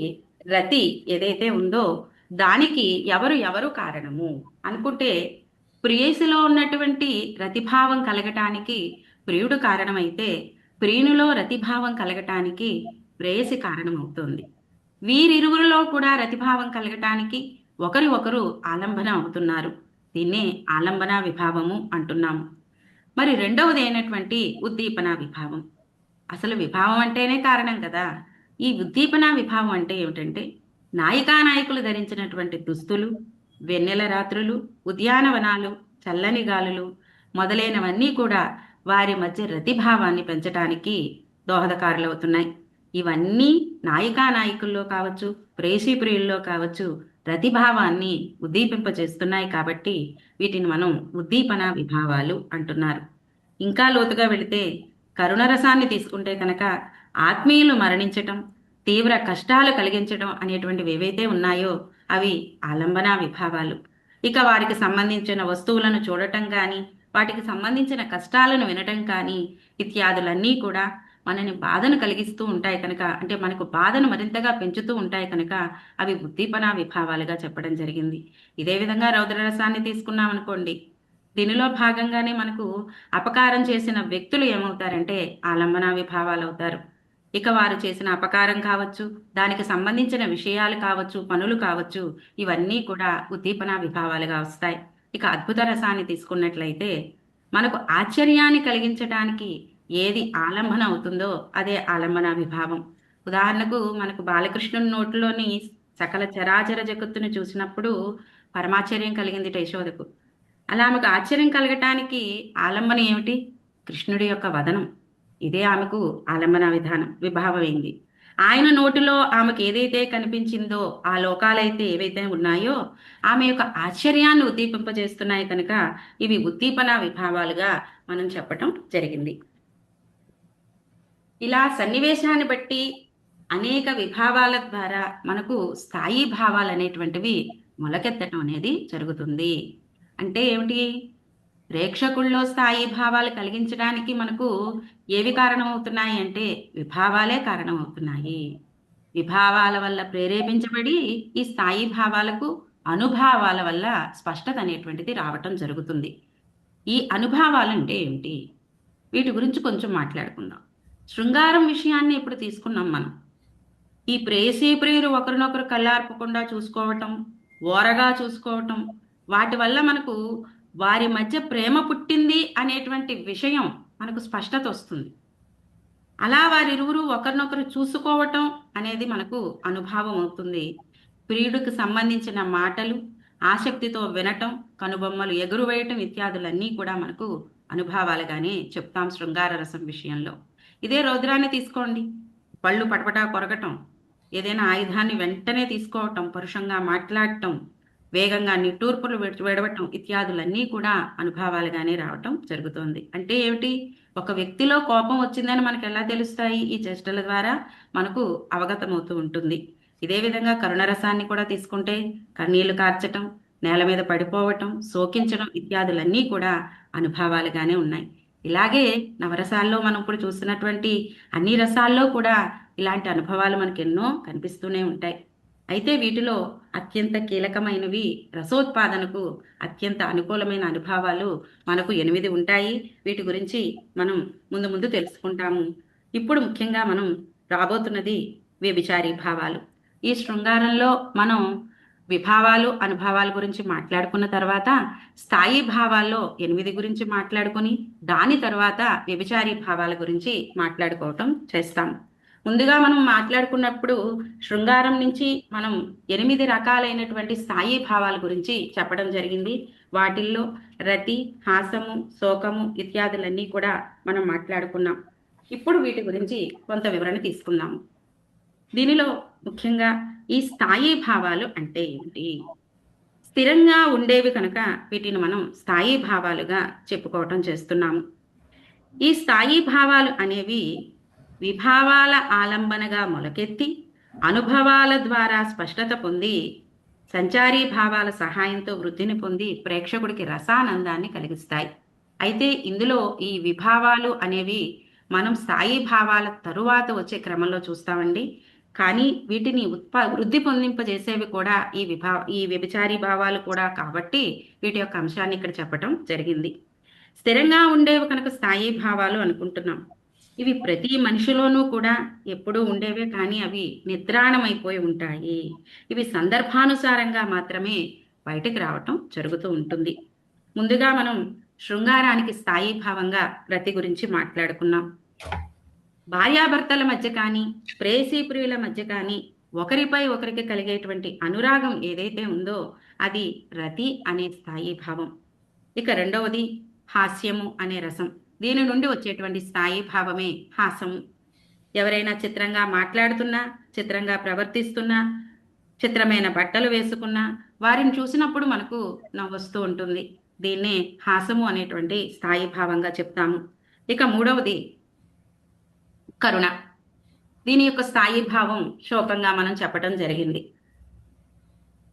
రతి ఏదైతే ఉందో దానికి ఎవరు కారణము అనుకుంటే ప్రేయసిలో ఉన్నటువంటి రతిభావం కలగటానికి ప్రియుడు కారణమైతే ప్రియునిలో రతిభావం కలగటానికి ప్రేయసి కారణమవుతుంది. వీరిరువురిలో కూడా రతిభావం కలగటానికి ఒకరు ఆలంబన అవుతున్నారు. దీన్నే ఆలంబన విభావము అంటున్నాము. మరి రెండవది అయినటువంటి ఉద్దీపన విభావం. అసలు విభావం అంటేనే కారణం కదా. ఈ ఉద్దీపన విభావం అంటే ఏమిటంటే నాయికానాయకులు ధరించినటువంటి దుస్తులు, వెన్నెల రాత్రులు, ఉద్యానవనాలు, చల్లని గాలులు మొదలైనవన్నీ కూడా వారి మధ్య రతిభావాన్ని పెంచడానికి దోహదకారులవుతున్నాయి. ఇవన్నీ నాయికానాయకుల్లో కావచ్చు, ప్రేయసీ ప్రియుల్లో కావచ్చు రతిభావాన్ని ఉద్దీపింపచేస్తున్నాయి. కాబట్టి వీటిని మనం ఉద్దీపన విభావాలు అంటున్నారు. ఇంకా లోతుగా వెళితే కరుణరసాన్ని తీసుకుంటే కనుక ఆత్మీయులు మరణించటం, తీవ్ర కష్టాలు కలిగించడం అనేటువంటివి ఏవైతే ఉన్నాయో అవి ఆలంబన విభావాలు. ఇక వారికి సంబంధించిన వస్తువులను చూడటం కానీ, వాటికి సంబంధించిన కష్టాలను వినటం కానీ ఇత్యాదులన్నీ కూడా మనని బాధను కలిగిస్తూ ఉంటాయి కనుక, అంటే మనకు బాధను మరింతగా పెంచుతూ ఉంటాయి కనుక అవి ఉద్దీపన విభావాలుగా చెప్పడం జరిగింది. ఇదే విధంగా రౌద్రరసాన్ని తీసుకున్నాం అనుకోండి, దీనిలో భాగంగానే మనకు అపకారం చేసిన వ్యక్తులు ఏమవుతారంటే ఆలంబన విభావాలు అవుతారు. ఇక వారు చేసిన అపకారం కావచ్చు, దానికి సంబంధించిన విషయాలు కావచ్చు, పనులు కావచ్చు, ఇవన్నీ కూడా ఉద్దీపన విభావాలుగా వస్తాయి. ఇక అద్భుత రసాన్ని తీసుకున్నట్లయితే మనకు ఆశ్చర్యాన్ని కలిగించడానికి ఏది ఆలంబన అవుతుందో అదే ఆలంబన విభావం. ఉదాహరణకు మనకు బాలకృష్ణుని నోటిలోని సకల చరాచర జగత్తును చూసినప్పుడు పరమాశ్చర్యం కలిగింది యశోదకు. అలా ఆమెకు ఆశ్చర్యం కలగటానికి ఆలంబన ఏమిటి? కృష్ణుడి యొక్క వదనం. ఇదే ఆమెకు ఆలంబన విభావమైంది. ఆయన నోటిలో ఆమెకు ఏదైతే కనిపించిందో, ఆ లోకాలైతే ఏవైతే ఉన్నాయో ఆమె యొక్క ఆశ్చర్యాన్ని ఉద్దీపింపజేస్తున్నాయి కనుక ఇవి ఉద్దీపన విభావాలుగా మనం చెప్పటం జరిగింది. ఇలా సన్నివేశాన్ని బట్టి అనేక విభావాల ద్వారా మనకు స్థాయి భావాలు అనేటువంటివి మొలకెత్తడం అనేది జరుగుతుంది. అంటే ఏమిటి? ప్రేక్షకుల్లో స్థాయి భావాలు కలిగించడానికి మనకు ఏవి కారణమవుతున్నాయి అంటే విభావాలే కారణమవుతున్నాయి. విభావాల వల్ల ప్రేరేపించబడి ఈ స్థాయి భావాలకు అనుభావాల వల్ల స్పష్టత అనేటువంటిది రావటం జరుగుతుంది. ఈ అనుభావాలు అంటే ఏమిటి? వీటి గురించి కొంచెం మాట్లాడుకుందాం. శృంగారం విషయాన్ని ఇప్పుడు తీసుకున్నాం మనం. ఈ ప్రేయసీ ప్రియులు ఒకరినొకరు కళ్ళార్పకుండా చూసుకోవటం, ఓరగా చూసుకోవటం, వాటి వల్ల మనకు వారి మధ్య ప్రేమ పుట్టింది అనేటువంటి విషయం మనకు స్పష్టత వస్తుంది. అలా వారిరువురు ఒకరినొకరు చూసుకోవటం అనేది మనకు అనుభవం అవుతుంది. ప్రియుడికి సంబంధించిన మాటలు ఆసక్తితో వినటం, కనుబొమ్మలు ఎగురువేయటం ఇత్యాదులన్నీ కూడా మనకు అనుభవాలుగానే చెప్తాం శృంగార రసం విషయంలో. ఇదే రౌద్రాన్ని తీసుకోండి. పళ్ళు పటపటా కొరగటం, ఏదైనా ఆయుధాన్ని వెంటనే తీసుకోవటం, పరుషంగా మాట్లాడటం, వేగంగా నిట్టూర్పులు విడవటం ఇత్యాదులన్నీ కూడా అనుభవాలుగానే రావటం జరుగుతుంది. అంటే ఏమిటి? ఒక వ్యక్తిలో కోపం వచ్చిందని మనకు ఎలా తెలుస్తాయి? ఈ చేష్టల ద్వారా మనకు అవగతమవుతూ ఉంటుంది. ఇదే విధంగా కరుణరసాన్ని కూడా తీసుకుంటే కన్నీళ్లు కార్చటం, నేల మీద పడిపోవటం, శోకించడం ఇత్యాదులన్నీ కూడా అనుభవాలుగానే ఉన్నాయి. ఇలాగే నవరసాల్లో మనం ఇప్పుడు చూస్తున్నటువంటి అన్ని రసాల్లో కూడా ఇలాంటి అనుభవాలు మనకెన్నో కనిపిస్తూనే ఉంటాయి. అయితే వీటిలో అత్యంత కీలకమైనవి, రసోత్పాదనకు అత్యంత అనుకూలమైన అనుభవాలు మనకు 8 ఉంటాయి. వీటి గురించి మనం ముందు ముందు తెలుసుకుంటాము. ఇప్పుడు ముఖ్యంగా మనం రాబోతున్నది వ్యభిచారీ భావాలు. ఈ శృంగారంలో మనం విభావాలు అనుభవాల గురించి మాట్లాడుకున్న తర్వాత స్థాయి భావాల్లో 8 గురించి మాట్లాడుకొని దాని తర్వాత వ్యభిచారీ భావాల గురించి మాట్లాడుకోవటం చేస్తాం. ముందుగా మనం మాట్లాడుకున్నప్పుడు శృంగారం నుంచి మనం 8 రకాలైనటువంటి స్థాయి భావాల గురించి చెప్పడం జరిగింది. వాటిల్లో రతి, హాసము, శోకము ఇత్యాదులన్నీ కూడా మనం మాట్లాడుకున్నాం. ఇప్పుడు వీటి గురించి కొంత వివరణ తీసుకుందాము. దీనిలో ముఖ్యంగా ఈ స్థాయి భావాలు అంటే ఏమిటి? స్థిరంగా ఉండేవి కనుక వీటిని మనం స్థాయి భావాలుగా చెప్పుకోవటం చేస్తున్నాము. ఈ స్థాయి భావాలు అనేవి విభావాల ఆలంబనగా మొలకెత్తి అనుభవాల ద్వారా స్పష్టత పొంది సంచారీ భావాల సహాయంతో వృద్ధిని పొంది ప్రేక్షకుడికి రసానందాన్ని కలిగిస్తాయి. అయితే ఇందులో ఈ విభావాలు అనేవి మనం స్థాయి భావాల తరువాత వచ్చే క్రమంలో చూస్తామండి. కానీ వీటిని వృద్ధి పొందింపజేసేవి కూడా ఈ వ్యభిచారీ భావాలు కూడా కాబట్టి వీటి యొక్క అంశాన్ని ఇక్కడ చెప్పటం జరిగింది. స్థిరంగా ఉండేవి కనుక స్థాయి భావాలు అనుకుంటున్నాం. ఇవి ప్రతి మనిషిలోనూ కూడా ఎప్పుడూ ఉండేవే, కానీ అవి నిద్రాణమైపోయి ఉంటాయి. ఇవి సందర్భానుసారంగా మాత్రమే బయటకు రావటం జరుగుతూ ఉంటుంది. ముందుగా మనం శృంగారానికి స్థాయి భావంగా రతి గురించి మాట్లాడుకున్నాం. భార్యాభర్తల మధ్య కానీ ప్రేయసీ ప్రియుల మధ్య కానీ ఒకరిపై ఒకరికి కలిగేటువంటి అనురాగం ఏదైతే ఉందో అది రతి అనే స్థాయి భావం. ఇక రెండవది హాస్యము అనే రసం. దీని నుండి వచ్చేటువంటి స్థాయి భావమే హాసము. ఎవరైనా చిత్రంగా మాట్లాడుతున్నా, చిత్రంగా ప్రవర్తిస్తున్నా, చిత్రమైన బట్టలు వేసుకున్నా వారిని చూసినప్పుడు మనకు నవ్వొస్తూ ఉంటుంది. దీన్నే హాసము అనేటువంటి స్థాయి భావంగా చెప్తాము. ఇక మూడవది కరుణ. దీని యొక్క స్థాయి భావం శోకంగా మనం చెప్పడం జరిగింది.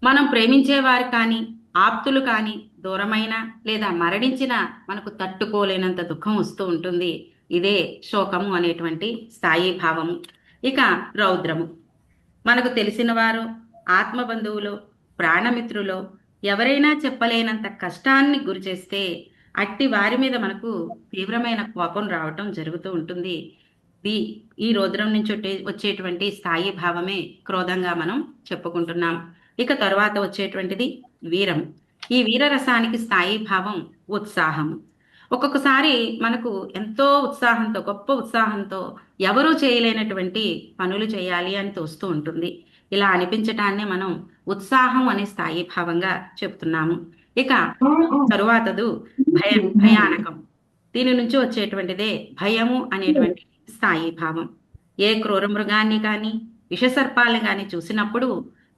మనం ప్రేమించేవారు కానీ ఆప్తులు కానీ దూరమైన లేదా మరణించిన మనకు తట్టుకోలేనంత దుఃఖం వస్తూ ఉంటుంది. ఇదే శోకము అనేటువంటి స్థాయి భావము. ఇక రౌద్రము, మనకు తెలిసిన వారు, ఆత్మబంధువులు, ప్రాణమిత్రులు ఎవరైనా చెప్పలేనంత కష్టాన్ని గురి చేస్తే అట్టి వారి మీద మనకు తీవ్రమైన కోపం రావటం జరుగుతూ ఉంటుంది. ఈ రౌద్రం నుంచి వచ్చేటువంటి స్థాయి భావమే క్రోధంగా మనం చెప్పుకుంటున్నాం. ఇక తరువాత వచ్చేటువంటిది వీరం. ఈ వీరరసానికి స్థాయి భావం ఉత్సాహము. ఒక్కొక్కసారి మనకు ఎంతో ఉత్సాహంతో, గొప్ప ఉత్సాహంతో ఎవరూ చేయలేనటువంటి పనులు చేయాలి అని తోస్తూ ఉంటుంది. ఇలా అనిపించటాన్నే మనం ఉత్సాహం అనే స్థాయి భావంగా చెప్తున్నాము. ఇక తరువాతదు భయానకం. దీని నుంచి వచ్చేటువంటిదే భయము అనేటువంటి స్థాయి భావం. ఏ క్రూర మృగాన్ని కానీ విషసర్పాలను కానీ చూసినప్పుడు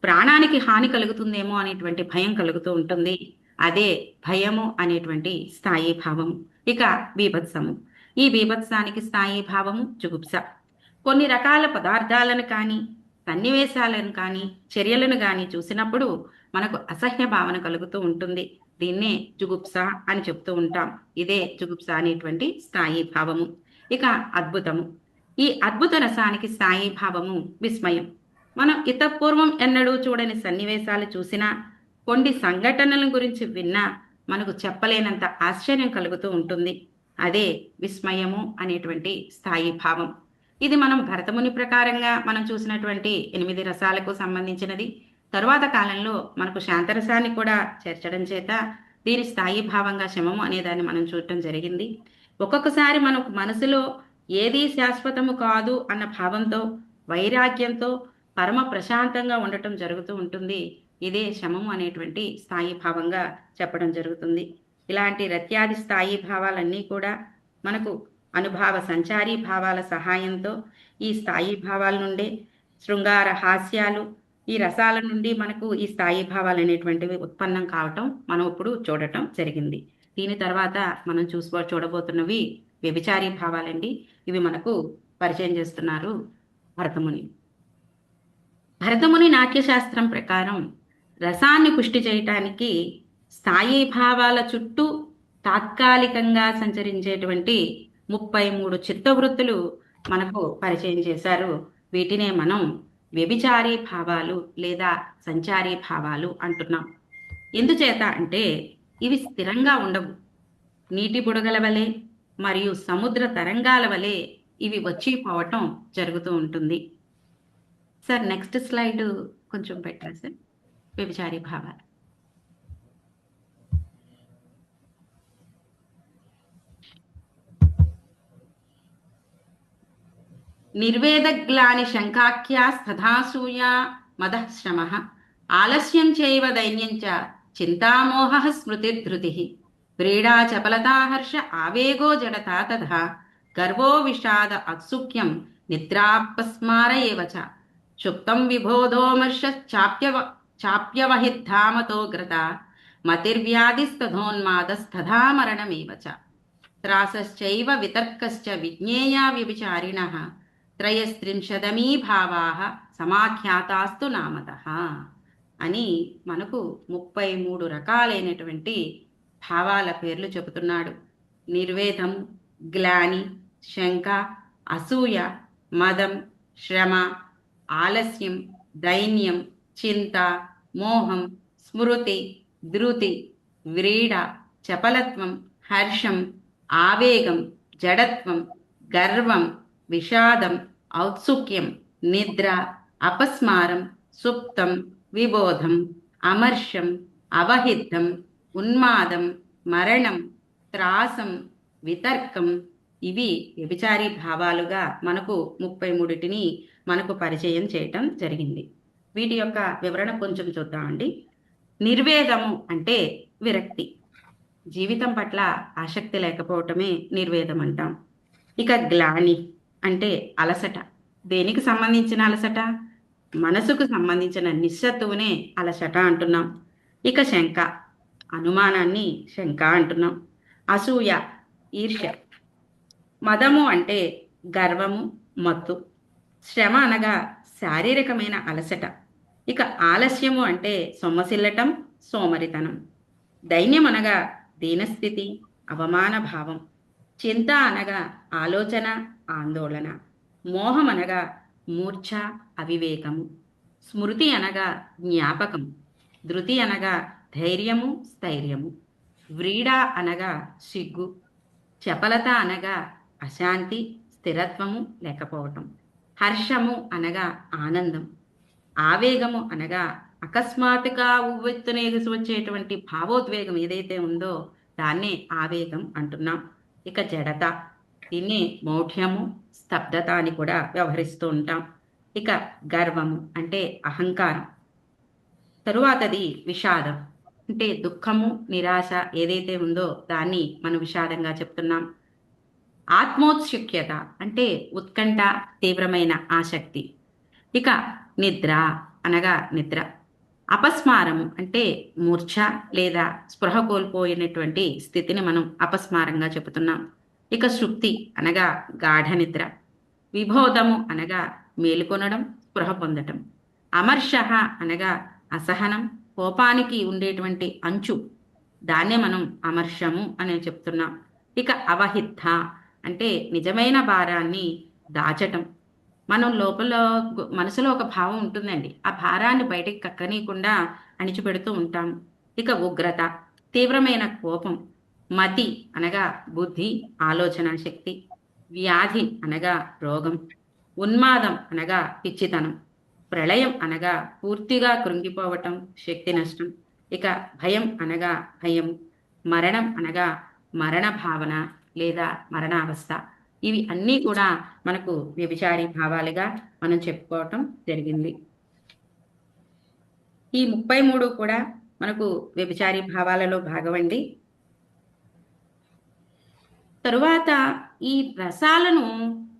ప్రాణానికి హాని కలుగుతుందేమో అనేటువంటి భయం కలుగుతూ ఉంటుంది. అదే భయము అనేటువంటి స్థాయి భావము. ఇక బీభత్సము. ఈ బీభత్సానికి స్థాయి భావము జుగుప్స. కొన్ని రకాల పదార్థాలను కానీ సన్నివేశాలను కానీ చర్యలను కానీ చూసినప్పుడు మనకు అసహ్య భావన కలుగుతూ ఉంటుంది. దీన్నే జుగుప్స అని చెప్తూ ఉంటాం. ఇదే జుగుప్స అనేటువంటి స్థాయి భావము. ఇక అద్భుతము. ఈ అద్భుత రసానికి స్థాయి భావము విస్మయం. మనం ఇతపూర్వం ఎన్నడూ చూడని సన్నివేశాలు చూసినా, కొన్ని సంఘటనల గురించి విన్నా మనకు చెప్పలేనంత ఆశ్చర్యం కలుగుతూ ఉంటుంది. అదే విస్మయము అనేటువంటి స్థాయి భావం. ఇది మనం భరతముని ప్రకారంగా మనం చూసినటువంటి 8 రసాలకు సంబంధించినది. తరువాత కాలంలో మనకు శాంతరసాన్ని కూడా చేర్చడం చేత దీని స్థాయి భావంగా శమము అనేదాన్ని మనం చూడటం జరిగింది. ఒక్కొక్కసారి మనకు మనసులో ఏదీ శాశ్వతము కాదు అన్న భావంతో, వైరాగ్యంతో పరమ ప్రశాంతంగా ఉండటం జరుగుతూ ఉంటుంది. ఇదే శమము అనేటువంటి స్థాయి భావంగా చెప్పడం జరుగుతుంది. ఇలాంటి రత్యాది స్థాయి భావాలన్నీ కూడా మనకు అనుభావ సంచారీ భావాల సహాయంతో ఈ స్థాయి భావాల నుండే శృంగార హాస్యాలు, ఈ రసాల నుండి మనకు ఈ స్థాయి భావాలు అనేటువంటివి ఉత్పన్నం కావటం మనం ఇప్పుడు చూడటం జరిగింది. దీని తర్వాత మనం చూడబోతున్నవి వ్యభిచారీ భావాలండి. ఇవి మనకు పరిచయం చేస్తున్నారు భరతముని. భరతముని నాట్యశాస్త్రం ప్రకారం రసాన్ని పుష్టి చేయటానికి స్థాయి భావాల చుట్టూ తాత్కాలికంగా సంచరించేటువంటి 33 చిత్తవృత్తులు మనకు పరిచయం చేశారు. వీటినే మనం వ్యభిచారీ భావాలు లేదా సంచారీ భావాలు అంటున్నాం. ఎందుచేత అంటే ఇవి స్థిరంగా ఉండవు. నీటి బుడగల వలె మరియు సముద్ర తరంగాల వలె ఇవి వచ్చి పోవటం జరుగుతూ ఉంటుంది. సార్ నెక్స్ట్ స్లైడ్ కొంచెం పెట్టరా సార్. వ్యభిచారీ భావాలు. నిర్వేదగ్లాని శంకాఖ్యా స్థధాసూయా మదశ్రమః ఆలస్యం చైవ దైన్యం చ చింతామోహ స్మృతిర్ధృతి వ్రీడా చపలతా హర్ష ఆవేగో జడతా తథా గర్వో విషాద ఔత్సుక్యం నిద్రాపస్మార ఏవ చ క్షుప్తం విబోధోమర్ష చాప్యవహిద్ధామతో గ్రత మతిర్వ్యాధిస్తథోన్మాదస్తథా మరణమేవ చ త్రాసశ్చైవ వితర్కశ్చ విజ్ఞేయా వ్యభిచారిణః త్రయస్త్రింశదమీ భావాః సమాఖ్యాతాస్తు నామతః అని మనకు 33 రకాలైనటువంటి భావాల పేర్లు చెబుతున్నాడు. నిర్వేదం, గ్లాని, శంక, అసూయ, మదం, శ్రమ, ఆలస్యం, దైన్యం, చింత, మోహం, స్మృతి, ధృతి, వ్రీడ, చపలత్వం, హర్షం, ఆవేగం, జడత్వం, గర్వం, విషాదం, ఔత్సుక్యం, నిద్ర, అపస్మారం, సుప్తం, విబోధం, అమర్షం, అవహిద్దం, ఉన్మాదం, మరణం, త్రాసం, వితర్కం ఇవి వ్యభిచారీ భావాలుగా మనకు 33టిని మనకు పరిచయం చేయటం జరిగింది. వీటి యొక్క వివరణ కొంచెం చూద్దామండి. నిర్వేదము అంటే విరక్తి, జీవితం పట్ల ఆసక్తి లేకపోవటమే నిర్వేదం అంటాం. ఇక గ్లాని అంటే అలసట. దేనికి సంబంధించిన అలసట? మనసుకు సంబంధించిన నిస్సత్తువునే అలసట అంటున్నాం. ఇక శంక, అనుమానాన్ని శంక అంటున్నాం. అసూయ, ఈర్ష్య. మదము అంటే గర్వము, మత్తు. శ్రమ అనగా శారీరకమైన అలసట. ఇక ఆలస్యము అంటే సొమ్మసిల్లటం, సోమరితనం. దైన్యం అనగా దీనస్థితి, అవమాన భావం. చింత అనగా ఆలోచన, ఆందోళన. మోహం అనగా మూర్ఛ, అవివేకము. స్మృతి అనగా జ్ఞాపకం. ధృతి అనగా ధైర్యము, స్థైర్యము. వ్రీడ అనగా సిగ్గు. చపలత అనగా అశాంతి, స్థిరత్వము లేకపోవటం. హర్షము అనగా ఆనందం. ఆవేగము అనగా అకస్మాత్తుగా ఉవ్వెత్తున ఎగిసి వచ్చేటువంటి భావోద్వేగం ఏదైతే ఉందో దాన్నే ఆవేగం అంటున్నాం. ఇక జడత, దీన్ని మౌఢ్యము, స్తబ్దత అని కూడా వ్యవహరిస్తూ ఉంటాం. ఇక గర్వము అంటే అహంకారం. తరువాతది విషాదం, అంటే దుఃఖము, నిరాశ ఏదైతే ఉందో దాన్ని మనం విషాదంగా చెప్తున్నాం. ఆత్మోత్సుక్యత అంటే ఉత్కంఠ, తీవ్రమైన ఆసక్తి. ఇక నిద్ర అనగా నిద్ర. అపస్మారము అంటే మూర్ఛ లేదా స్పృహ కోల్పోయినటువంటి స్థితిని మనం అపస్మారంగా చెబుతున్నాం. ఇక సుప్తి అనగా గాఢ నిద్ర. విబోధము అనగా మేలుకొనడం, స్పృహ పొందటం. అమర్ష అనగా అసహనం, కోపానికి ఉండేటువంటి అంచు, దాన్నే మనం అమర్షము అని చెప్తున్నాం. ఇక అవహిత అంటే నిజమైన భారాన్ని దాచటం. మనం లోపల మనసులో ఒక భావం ఉంటుందండి, ఆ భారాన్ని బయటకు కక్కనీయకుండా అణిచిపెడుతూ ఉంటాం. ఇక ఉగ్రత, తీవ్రమైన కోపం. మతి అనగా బుద్ధి, ఆలోచన శక్తి. వ్యాధి అనగా రోగం. ఉన్మాదం అనగా పిచ్చితనం. ప్రళయం అనగా పూర్తిగా కృంగిపోవటం, శక్తి నష్టం. ఇక భయం అనగా భయం. మరణం అనగా మరణ భావన లేదా మరణావస్థ. ఇవి అన్నీ కూడా మనకు వ్యభిచారి భావాలుగా మనం చెప్పుకోవటం జరిగింది. ఈ 33 కూడా మనకు వ్యభిచారి భావాలలో భాగమండి. తరువాత ఈ రసాలను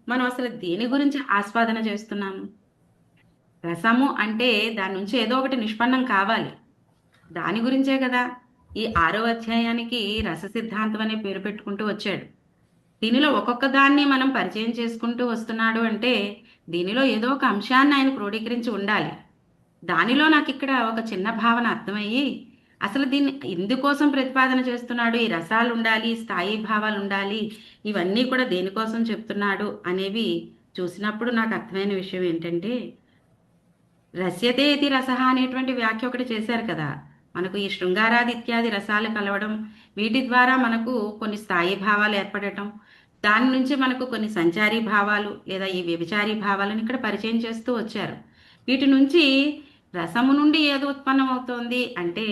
మనం అసలు దేని గురించి ఆస్వాదన చేస్తున్నాము? రసము అంటే దాని నుంచి ఏదో ఒకటి నిష్పన్నం కావాలి, దాని గురించే కదా ఈ 6వ అధ్యాయానికి రస సిద్ధాంతం అనే పేరు పెట్టుకుంటూ వచ్చాడు. దీనిలో ఒక్కొక్క దాన్ని మనం పరిచయం చేసుకుంటూ వస్తున్నాడు అంటే దీనిలో ఏదో ఒక అంశాన్ని ఆయన క్రోడీకరించి ఉండాలి. దానిలో నాకు ఇక్కడ ఒక చిన్న భావన అర్థమయ్యి అసలు దీన్ని ఎందుకోసం ప్రతిపాదన చేస్తున్నాడు, ఈ రసాలు ఉండాలి, స్థాయి భావాలు ఉండాలి, ఇవన్నీ కూడా దేనికోసం చెప్తున్నాడు అనేవి చూసినప్పుడు నాకు అర్థమైన విషయం ఏంటంటే, రస్యతే ఇది రసహ అనేటువంటి వ్యాఖ్య ఒకటి చేశారు కదా. మనకు ఈ శృంగారాది ఇత్యాది రసాలు కలవడం, వీటి ద్వారా మనకు కొన్ని స్థాయి భావాలు ఏర్పడటం, దాని నుంచి మనకు కొన్ని సంచారీ భావాలు లేదా ఈ వ్యభిచారీ భావాలను ఇక్కడ పరిచయం చేస్తూ వచ్చారు. వీటి నుంచి రసము నుండి ఏది ఉత్పన్నం అవుతోంది అంటే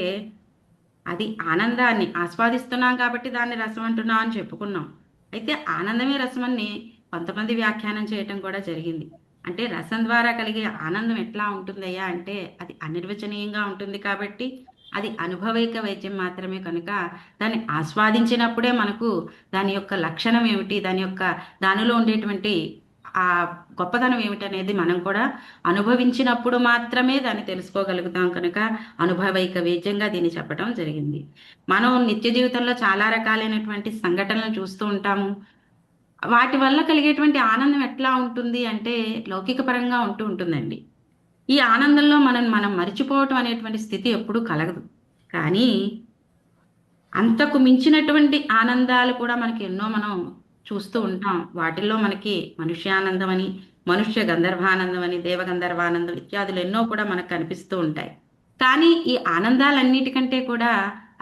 అది ఆనందాన్ని ఆస్వాదిస్తున్నాం కాబట్టి దాన్ని రసం అంటున్నాం అని చెప్పుకున్నాం. అయితే ఆనందమే రసమని కొంతమంది వ్యాఖ్యానం చేయటం కూడా జరిగింది. అంటే రసం ద్వారా కలిగే ఆనందం ఎట్లా ఉంటుందయ్యా అంటే అది అనిర్వచనీయంగా ఉంటుంది కాబట్టి అది అనుభవైక వైద్యం మాత్రమే కనుక దాన్ని ఆస్వాదించినప్పుడే మనకు దాని యొక్క లక్షణం ఏమిటి, దానిలో ఉండేటువంటి ఆ గొప్పతనం ఏమిటనేది మనం కూడా అనుభవించినప్పుడు మాత్రమే దాన్ని తెలుసుకోగలుగుతాం కనుక అనుభవైక వేద్యంగా దీన్ని చెప్పడం జరిగింది. మనం నిత్య జీవితంలో చాలా రకాలైనటువంటి సంఘటనలు చూస్తూ ఉంటాము. వాటి వల్ల కలిగేటువంటి ఆనందం ఎట్లా ఉంటుంది అంటే లౌకిక పరంగా ఉంటుందండి. ఈ ఆనందంలో మనం మరిచిపోవటం అనేటువంటి స్థితి ఎప్పుడూ కలగదు. కానీ అంతకు మించినటువంటి ఆనందాలు కూడా మనకి ఎన్నో మనం చూస్తూ ఉంటాం. వాటిల్లో మనకి మనుష్యానందం అని, మనుష్య గంధర్వానందం అని, దేవగంధర్వానందం ఇత్యాదులు ఎన్నో కూడా మనకు కనిపిస్తూ ఉంటాయి. కానీ ఈ ఆనందాలన్నిటికంటే కూడా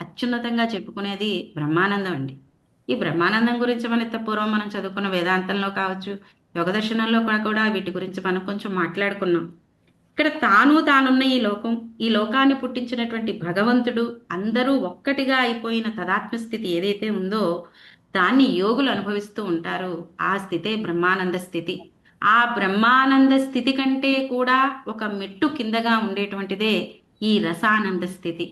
అత్యున్నతంగా చెప్పుకునేది బ్రహ్మానందం అండి. ఈ బ్రహ్మానందం గురించి పూర్వం మనం చదువుకున్న వేదాంతంలో కావచ్చు, యోగ దర్శనంలో కూడా వీటి గురించి మనం కొంచెం మాట్లాడుకున్నాం. ఇక్కడ తానున్న ఈ లోకాన్ని పుట్టించినటువంటి భగవంతుడు, అందరూ ఒక్కటిగా అయిపోయిన తదాత్మస్థితి ఏదైతే ఉందో దాన్ని యోగులు అనుభవిస్తూ ఉంటారు. ఆ స్థితే బ్రహ్మానంద స్థితి. ఆ బ్రహ్మానంద స్థితి కంటే కూడా ఒక మెట్టు కిందగా ఉండేటువంటిదే ఈ రసానంద స్థితి.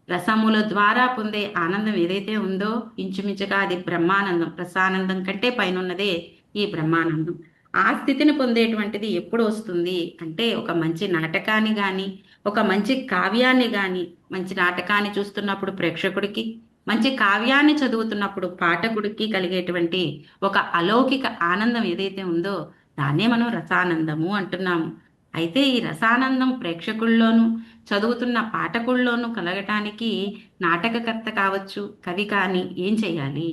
రసముల ద్వారా పొందే ఆనందం ఏదైతే ఉందో ఇంచుమించుగా అది బ్రహ్మానందం. రసానందం కంటే పైన ఉన్నదే ఈ బ్రహ్మానందం. ఆ స్థితిని పొందేటువంటిది ఎప్పుడు వస్తుంది అంటే ఒక మంచి నాటకాన్ని కానీ, ఒక మంచి కావ్యాన్ని కానీ, మంచి నాటకాన్ని చూస్తున్నప్పుడు ప్రేక్షకుడికి, మంచి కావ్యాన్ని చదువుతున్నప్పుడు పాఠకుడికి కలిగేటువంటి ఒక అలౌకిక ఆనందం ఏదైతే ఉందో దాన్నే మనం రసానందము అంటున్నాము. అయితే ఈ రసానందం ప్రేక్షకుల్లోనూ చదువుతున్న పాఠకుల్లోనూ కలగటానికి నాటకకర్త కావచ్చు, కవి కానీ ఏం చేయాలి?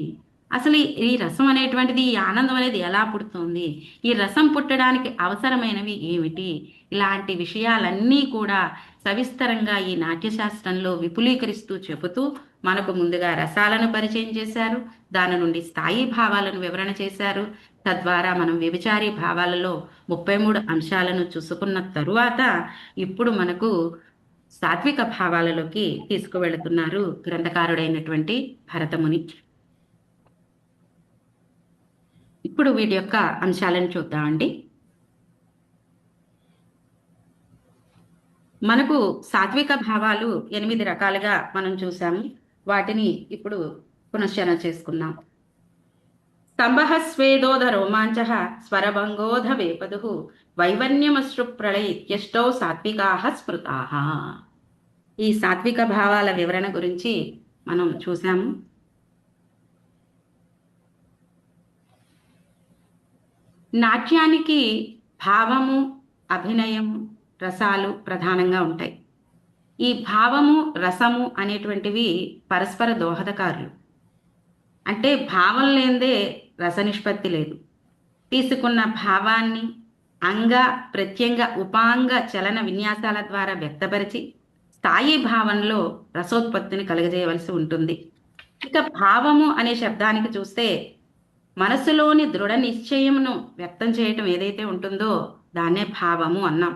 అసలు ఈ రసం అనేటువంటిది, ఈ ఆనందం అనేది ఎలా పుడుతుంది, ఈ రసం పుట్టడానికి అవసరమైనవి ఏమిటి, ఇలాంటి విషయాలన్నీ కూడా సవిస్తరంగా ఈ నాట్యశాస్త్రంలో విపులీకరిస్తూ చెబుతూ మనకు ముందుగా రసాలను పరిచయం చేశారు, దాని నుండి స్థాయి భావాలను వివరణ చేశారు. తద్వారా మనం వ్యభిచారి భావాలలో 33 అంశాలను చూసుకున్న తరువాత ఇప్పుడు మనకు సాత్విక భావాలలోకి తీసుకువెళుతున్నారు గ్రంథకారుడైనటువంటి భరతముని. ఇప్పుడు వీటి యొక్క అంశాలను చూద్దామండి. మనకు సాత్విక భావాలు 8 రకాలుగా మనం చూసాము. వాటిని ఇప్పుడు పునశ్చరణ చేసుకున్నాం. స్తంభః స్వేదోద రోమాంచః స్వరభంగోధ వేపదుః వైవర్ణ్యమశ్రు ప్రళయ ఇత్యష్టౌ సాత్వికాః స్మృతాః. ఈ సాత్విక భావాల వివరణ గురించి మనం చూసాము. నాట్యానికి భావము, అభినయము, రసాలు ప్రధానంగా ఉంటాయి. ఈ భావము, రసము అనేటువంటివి పరస్పర దోహదకారులు. అంటే భావం లేనిదే రస నిష్పత్తి లేదు. తీసుకున్న భావాన్ని అంగ, ప్రత్యంగ, ఉపాంగ చలన విన్యాసాల ద్వారా వ్యక్తపరిచి స్థాయి భావంలో రసోత్పత్తిని కలుగజేయవలసి ఉంటుంది. ఇక భావము అనే శబ్దానికి చూస్తే మనసులోని దృఢ నిశ్చయమును వ్యక్తం చేయటం ఏదైతే ఉంటుందో దాన్నే భావము అన్నాం.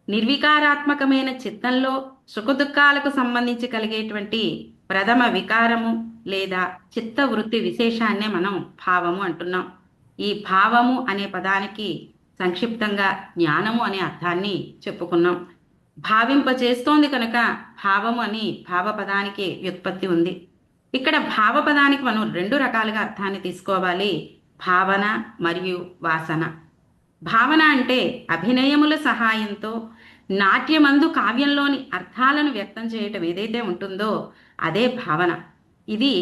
నిర్వికారాత్మకమైన చిత్తంలో సుఖదుఖాలకు సంబంధించి కలిగేటువంటి ప్రథమ వికారము లేదా చిత్త వృత్తి విశేషాన్నే మనం భావము అంటున్నాం. ఈ భావము అనే పదానికి సంక్షిప్తంగా జ్ఞానము అనే అర్థాన్ని చెప్పుకున్నాం. భావింప చేస్తోంది కనుక భావము అని భావపదానికి వ్యుత్పత్తి ఉంది. ఇక్కడ భావపదానికి మనం 2 రకాలుగా అర్థాన్ని తీసుకోవాలి, భావన మరియు వాసన. భావన అంటే అభినయముల సహాయంతో నాట్యమందు కావ్యంలోని అర్థాలను వ్యక్తం చేయటం ఏదైతే ఉంటుందో అదే భావన. ఇది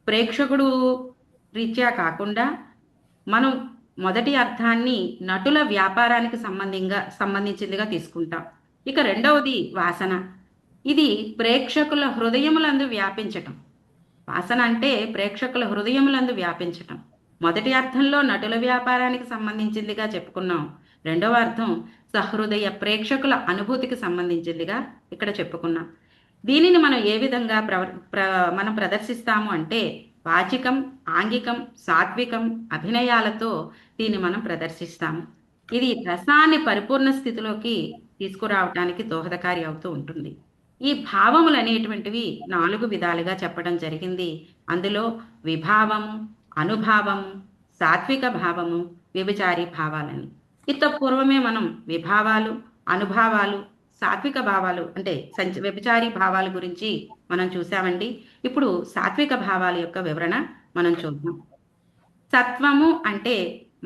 ప్రేక్షకుడు రీత్యా కాకుండా మనం మొదటి అర్థాన్ని నటుల వ్యాపారానికి సంబంధించిందిగా తీసుకుంటాం. ఇక రెండవది వాసన. ఇది ప్రేక్షకుల హృదయములందు వ్యాపించటం. వాసన అంటే ప్రేక్షకుల హృదయములందు వ్యాపించటం. మొదటి అర్థంలో నటుల వ్యాపారానికి సంబంధించిందిగా చెప్పుకున్నాం. రెండవ అర్థం సహృదయ ప్రేక్షకుల అనుభూతికి సంబంధించిందిగా ఇక్కడ చెప్పుకున్నాం. దీనిని మనం ఏ విధంగా మనం ప్రదర్శిస్తాము అంటే వాచికం, ఆంగికం, సాత్వికం, అభినయాలతో దీన్ని మనం ప్రదర్శిస్తాము. ఇది రసాన్ని పరిపూర్ణ స్థితిలోకి తీసుకురావటానికి దోహదకారి అవుతూ ఉంటుంది. ఈ భావములు అనేటువంటివి 4 విధాలుగా చెప్పడం జరిగింది. అందులో విభావము, అనుభావము, సాత్విక భావము, వ్యభిచారి భావాలని. ఇంత పూర్వమే మనం విభావాలు, అనుభావాలు, సాత్విక భావాలు అంటే వ్యభిచారి భావాల గురించి మనం చూసామండి. ఇప్పుడు సాత్విక భావాల యొక్క వివరణ మనం చూద్దాం. సత్వము అంటే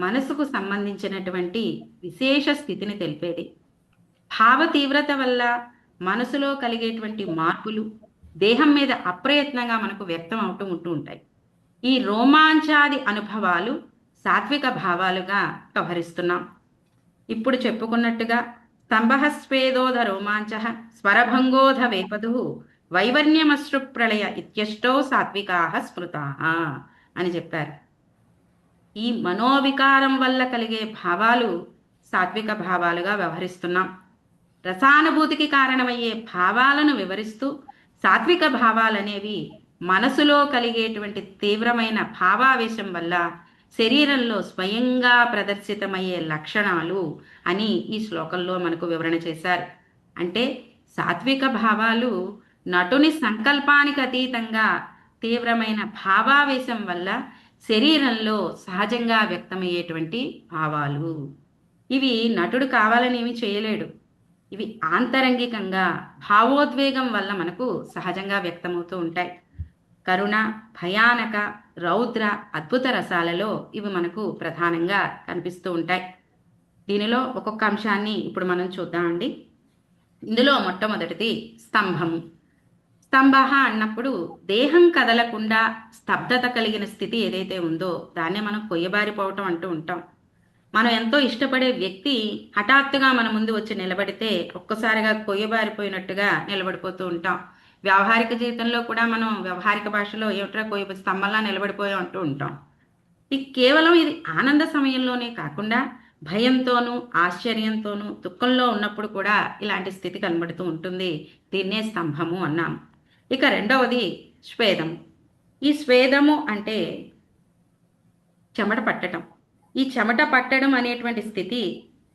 మనసుకు సంబంధించినటువంటి విశేష స్థితిని తెలిపేది. భావ తీవ్రత వల్ల మనసులో కలిగేటువంటి మార్పులు దేహం మీద అప్రయత్నంగా మనకు వ్యక్తం ఉంటూ ఉంటాయి. ఈ రోమాంచాది అనుభవాలు సాత్విక భావాలుగా వ్యవహరిస్తున్నాం. ఇప్పుడు చెప్పుకున్నట్టుగా స్తంభః స్వేదోధ రోమాంచః స్వరభంగోధ వేపదుః వైవర్ణ్యమశ్రు ప్రళయ ఇత్యష్టౌ సాత్వికాః స్మృతాః అని చెప్పారు. ఈ మనోవికారం వల్ల కలిగే భావాలు సాత్విక భావాలుగా వ్యవహరిస్తున్నాం. రసానుభూతికి కారణమయ్యే భావాలను వివరిస్తూ సాత్విక భావాలనేవి మనసులో కలిగేటువంటి తీవ్రమైన భావావేశం వల్ల శరీరంలో స్వయంగా ప్రదర్శితమయ్యే లక్షణాలు అని ఈ శ్లోకంలో మనకు వివరణ చేశారు. అంటే సాత్విక భావాలు నటుని సంకల్పానికి అతీతంగా తీవ్రమైన భావావేశం వల్ల శరీరంలో సహజంగా వ్యక్తమయ్యేటువంటి భావాలు. ఇవి నటుడు కావాలని ఏమీ చేయలేడు. ఇవి ఆంతరంగికంగా భావోద్వేగం వల్ల మనకు సహజంగా వ్యక్తమవుతూ ఉంటాయి. కరుణ, భయానక, రౌద్ర, అద్భుత రసాలలో ఇవి మనకు ప్రధానంగా కనిపిస్తూ ఉంటాయి. దీనిలో ఒక్కొక్క అంశాన్ని ఇప్పుడు మనం చూద్దామండి. ఇందులో మొట్టమొదటిది స్తంభము. స్తంభ అన్నప్పుడు దేహం కదలకుండా స్తబ్దత కలిగిన స్థితి ఏదైతే ఉందో దాన్నే మనం కొయ్యబారిపోవటం అంటూ ఉంటాం. మనం ఎంతో ఇష్టపడే వ్యక్తి హఠాత్తుగా మన ముందు వచ్చి నిలబడితే ఒక్కసారిగా కొయ్యబారిపోయినట్టుగా నిలబడిపోతూ ఉంటాం. వ్యావహారిక జీవితంలో కూడా మనం వ్యవహారిక భాషలో ఏమిట్రా కోయి స్తంభంలా నిలబడిపోయాం అంటూ ఉంటాం. కేవలం ఇది ఆనంద సమయంలోనే కాకుండా భయంతోనూ ఆశ్చర్యంతోనూ దుఃఖంలో ఉన్నప్పుడు కూడా ఇలాంటి స్థితి కనబడుతూ ఉంటుంది. దీన్నే స్తంభము అన్నాం. ఇక రెండవది స్వేదము. ఈ స్వేదము అంటే చెమట పట్టడం. ఈ చెమట పట్టడం అనేటువంటి స్థితి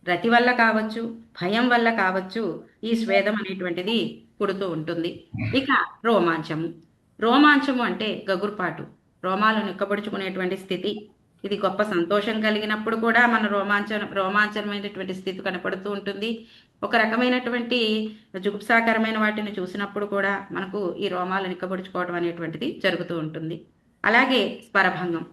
రతి వల్ల కావచ్చు, భయం వల్ల కావచ్చు, ఈ స్వేదం అనేటువంటిది పుడుతూ ఉంటుంది. ఇక రోమాంచము. రోమాంచము అంటే గగుర్పాటు, రోమాలు నిక్కబడుచుకునేటువంటి స్థితి. ఇది గొప్ప సంతోషం కలిగినప్పుడు కూడా మన రోమాంచనమైనటువంటి స్థితి కనపడుతూ ఉంటుంది. ఒక రకమైనటువంటి జుగుప్సాకరమైన వాటిని చూసినప్పుడు కూడా మనకు ఈ రోమాలు నిక్కబడుచుకోవడం అనేటువంటిది జరుగుతూ ఉంటుంది. అలాగే స్వరభంగం.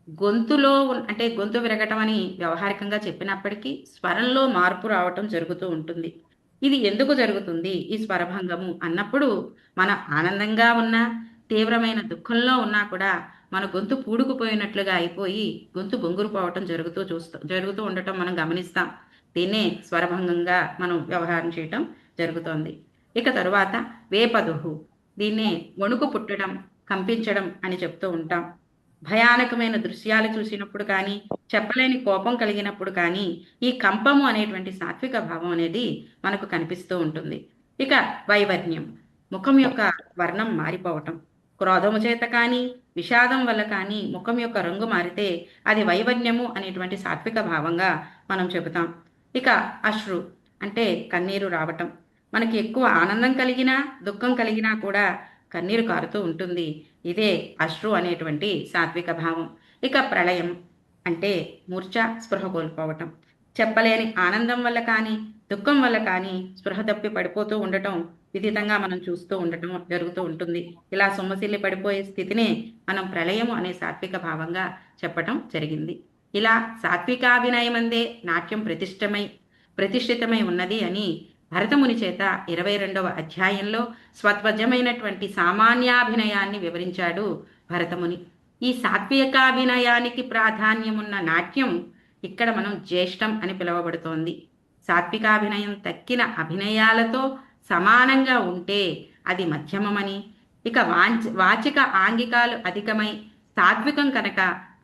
గొంతులో అంటే గొంతు విరగటం అని వ్యవహారికంగా చెప్పినప్పటికీ స్వరంలో మార్పు రావటం జరుగుతూ ఉంటుంది. ఇది ఎందుకు జరుగుతుంది ఈ స్వరభంగము అన్నప్పుడు, మన ఆనందంగా ఉన్నా తీవ్రమైన దుఃఖంలో ఉన్నా కూడా మన గొంతు పూడుకుపోయినట్లుగా అయిపోయి గొంతు బొంగురుపోవటం జరుగుతూ ఉండటం మనం గమనిస్తాం. దీన్నే స్వరభంగంగా మనం వ్యవహారం చేయటం జరుగుతోంది. ఇక తరువాత వేపదుహు. దీన్నే వణుకు పుట్టడం, కంపించడం అని చెప్తూ ఉంటాం. భయానకమైన దృశ్యాలు చూసినప్పుడు కానీ, చెప్పలేని కోపం కలిగినప్పుడు కానీ ఈ కంపము అనేటువంటి సాత్విక భావం అనేది మనకు కనిపిస్తూ ఉంటుంది. ఇక వైవర్ణ్యం. ముఖం యొక్క వర్ణం మారిపోవటం. క్రోధము చేత కానీ, విషాదం వల్ల కానీ ముఖం యొక్క రంగు మారితే అది వైవర్ణ్యము అనేటువంటి సాత్విక భావంగా మనం చెబుతాం. ఇక అశ్రు అంటే కన్నీరు రావటం. మనకి ఎక్కువ ఆనందం కలిగినా దుఃఖం కలిగినా కూడా కన్నీరు కారుతూ ఉంటుంది. ఇదే అశ్రు అనేటువంటి సాత్విక భావం. ఇక ప్రళయం అంటే మూర్ఛ, స్పృహ కోల్పోవటం. చెప్పలేని ఆనందం వల్ల కానీ, దుఃఖం వల్ల కానీ స్పృహ తప్పి పడిపోతూ ఉండటం విదితంగా మనం చూస్తూ ఉండటం జరుగుతూ ఉంటుంది. ఇలా సొమ్మసిల్లి పడిపోయే స్థితినే మనం ప్రళయము అనే సాత్విక భావంగా చెప్పటం జరిగింది. ఇలా సాత్వికాభినయమందే నాట్యం ప్రతిష్ఠితమై ఉన్నది అని భరతముని చేత 22వ అధ్యాయంలో స్వత్వజమైనటువంటి సామాన్యాభినయాన్ని వివరించాడు భరతముని. ఈ సాత్వికాభినయానికి ప్రాధాన్యమున్న నాట్యం ఇక్కడ మనం జ్యేష్టం అని పిలువబడుతోంది. సాత్వికాభినయం తక్కిన అభినయాలతో సమానంగా ఉంటే అది మధ్యమమని, ఇక వాచిక ఆంగికాలు అధికమై సాత్వికం కనుక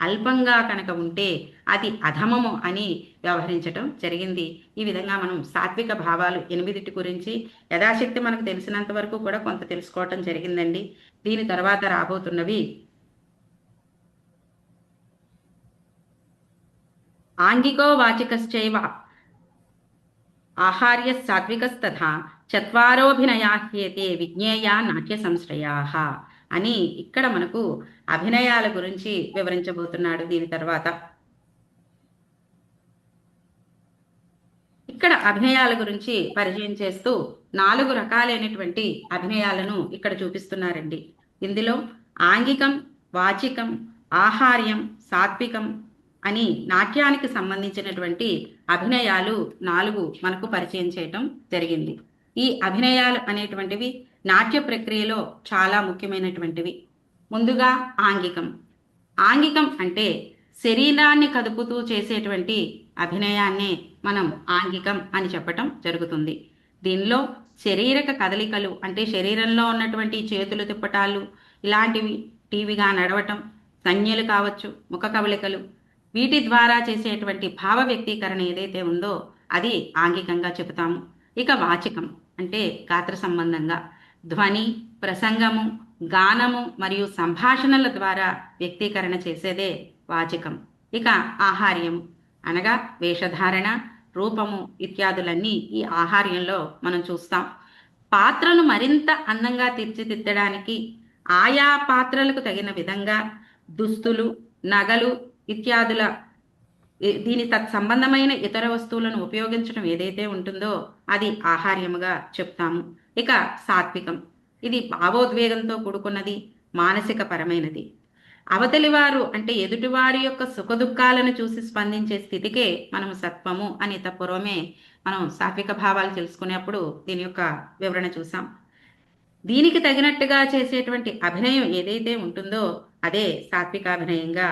అల్పంగా కనుక ఉంటే అది అధమము అని వ్యవహరించటం జరిగింది. ఈ విధంగా మనం సాత్విక భావాలు 8 గురించి యథాశక్తి మనకు తెలిసినంత వరకు కూడా కొంత తెలుసుకోవటం జరిగిందండి. దీని తర్వాత రాబోతున్నవి ఆంగికో వాచికశ్చైవ ఆహార్య సాత్వికస్తథా చత్వారోభినయాహ్యేతే విజ్ఞేయా నాట్య సంశ్రయాః అని ఇక్కడ మనకు అభినయాల గురించి వివరించబోతున్నాడు. దీని తర్వాత ఇక్కడ అభినయాల గురించి పరిచయం చేస్తూ 4 రకాలైనటువంటి అభినయాలను ఇక్కడ చూపిస్తున్నారండి. ఇందులో ఆంగికం, వాచికం, ఆహార్యం, సాత్వికం అని నాట్యానికి సంబంధించినటువంటి అభినయాలు 4 మనకు పరిచయం చేయటం జరిగింది. ఈ అభినయాలు అనేటువంటివి నాట్య ప్రక్రియలో చాలా ముఖ్యమైనటువంటివి. ముందుగా ఆంగికం. ఆంగికం అంటే శరీరాన్ని కదుపుతూ చేసేటువంటి అభినయాన్నే మనం ఆంగికం అని చెప్పటం జరుగుతుంది. దీనిలో శరీరక కదలికలు అంటే శరీరంలో ఉన్నటువంటి చేతులు తిప్పటాలు ఇలాంటివి, టీవీగా నడవటం, సంజ్ఞలు కావచ్చు, ముఖ కవళికలు, వీటి ద్వారా చేసేటువంటి భావ వ్యక్తీకరణ ఏదైతే ఉందో అది ఆంగికంగా చెబుతాము. ఇక వాచికం అంటే గాత్ర సంబంధంగా ధ్వని, ప్రసంగము, గానము మరియు సంభాషణల ద్వారా వ్యక్తీకరణ చేసేదే వాచికం. ఇక ఆహార్యం అనగా వేషధారణ, రూపము ఇత్యాదులన్నీ ఈ ఆహార్యంలో మనం చూస్తాం. పాత్రను మరింత అందంగా తీర్చిదిద్దడానికి ఆయా పాత్రలకు తగిన విధంగా దుస్తులు, నగలు ఇత్యాదుల దీని తత్సంబంధమైన ఇతర వస్తువులను ఉపయోగించడం ఏదైతే ఉంటుందో అది ఆహార్యముగా చెప్తాము. ఇక సాత్వికం. ఇది భావోద్వేగంతో కూడుకున్నది, మానసిక పరమైనది. అవతలివారు అంటే ఎదుటివారి యొక్క సుఖదుఖాలను చూసి స్పందించే స్థితికే మనం సత్వము అని పూర్వమే మనం సాత్విక భావాలు తెలుసుకునేప్పుడు దీని యొక్క వివరణ చూసాం. దీనికి తగినట్టుగా చేసేటువంటి అభినయం ఏదైతే ఉంటుందో అదే సాత్వికాభినయంగా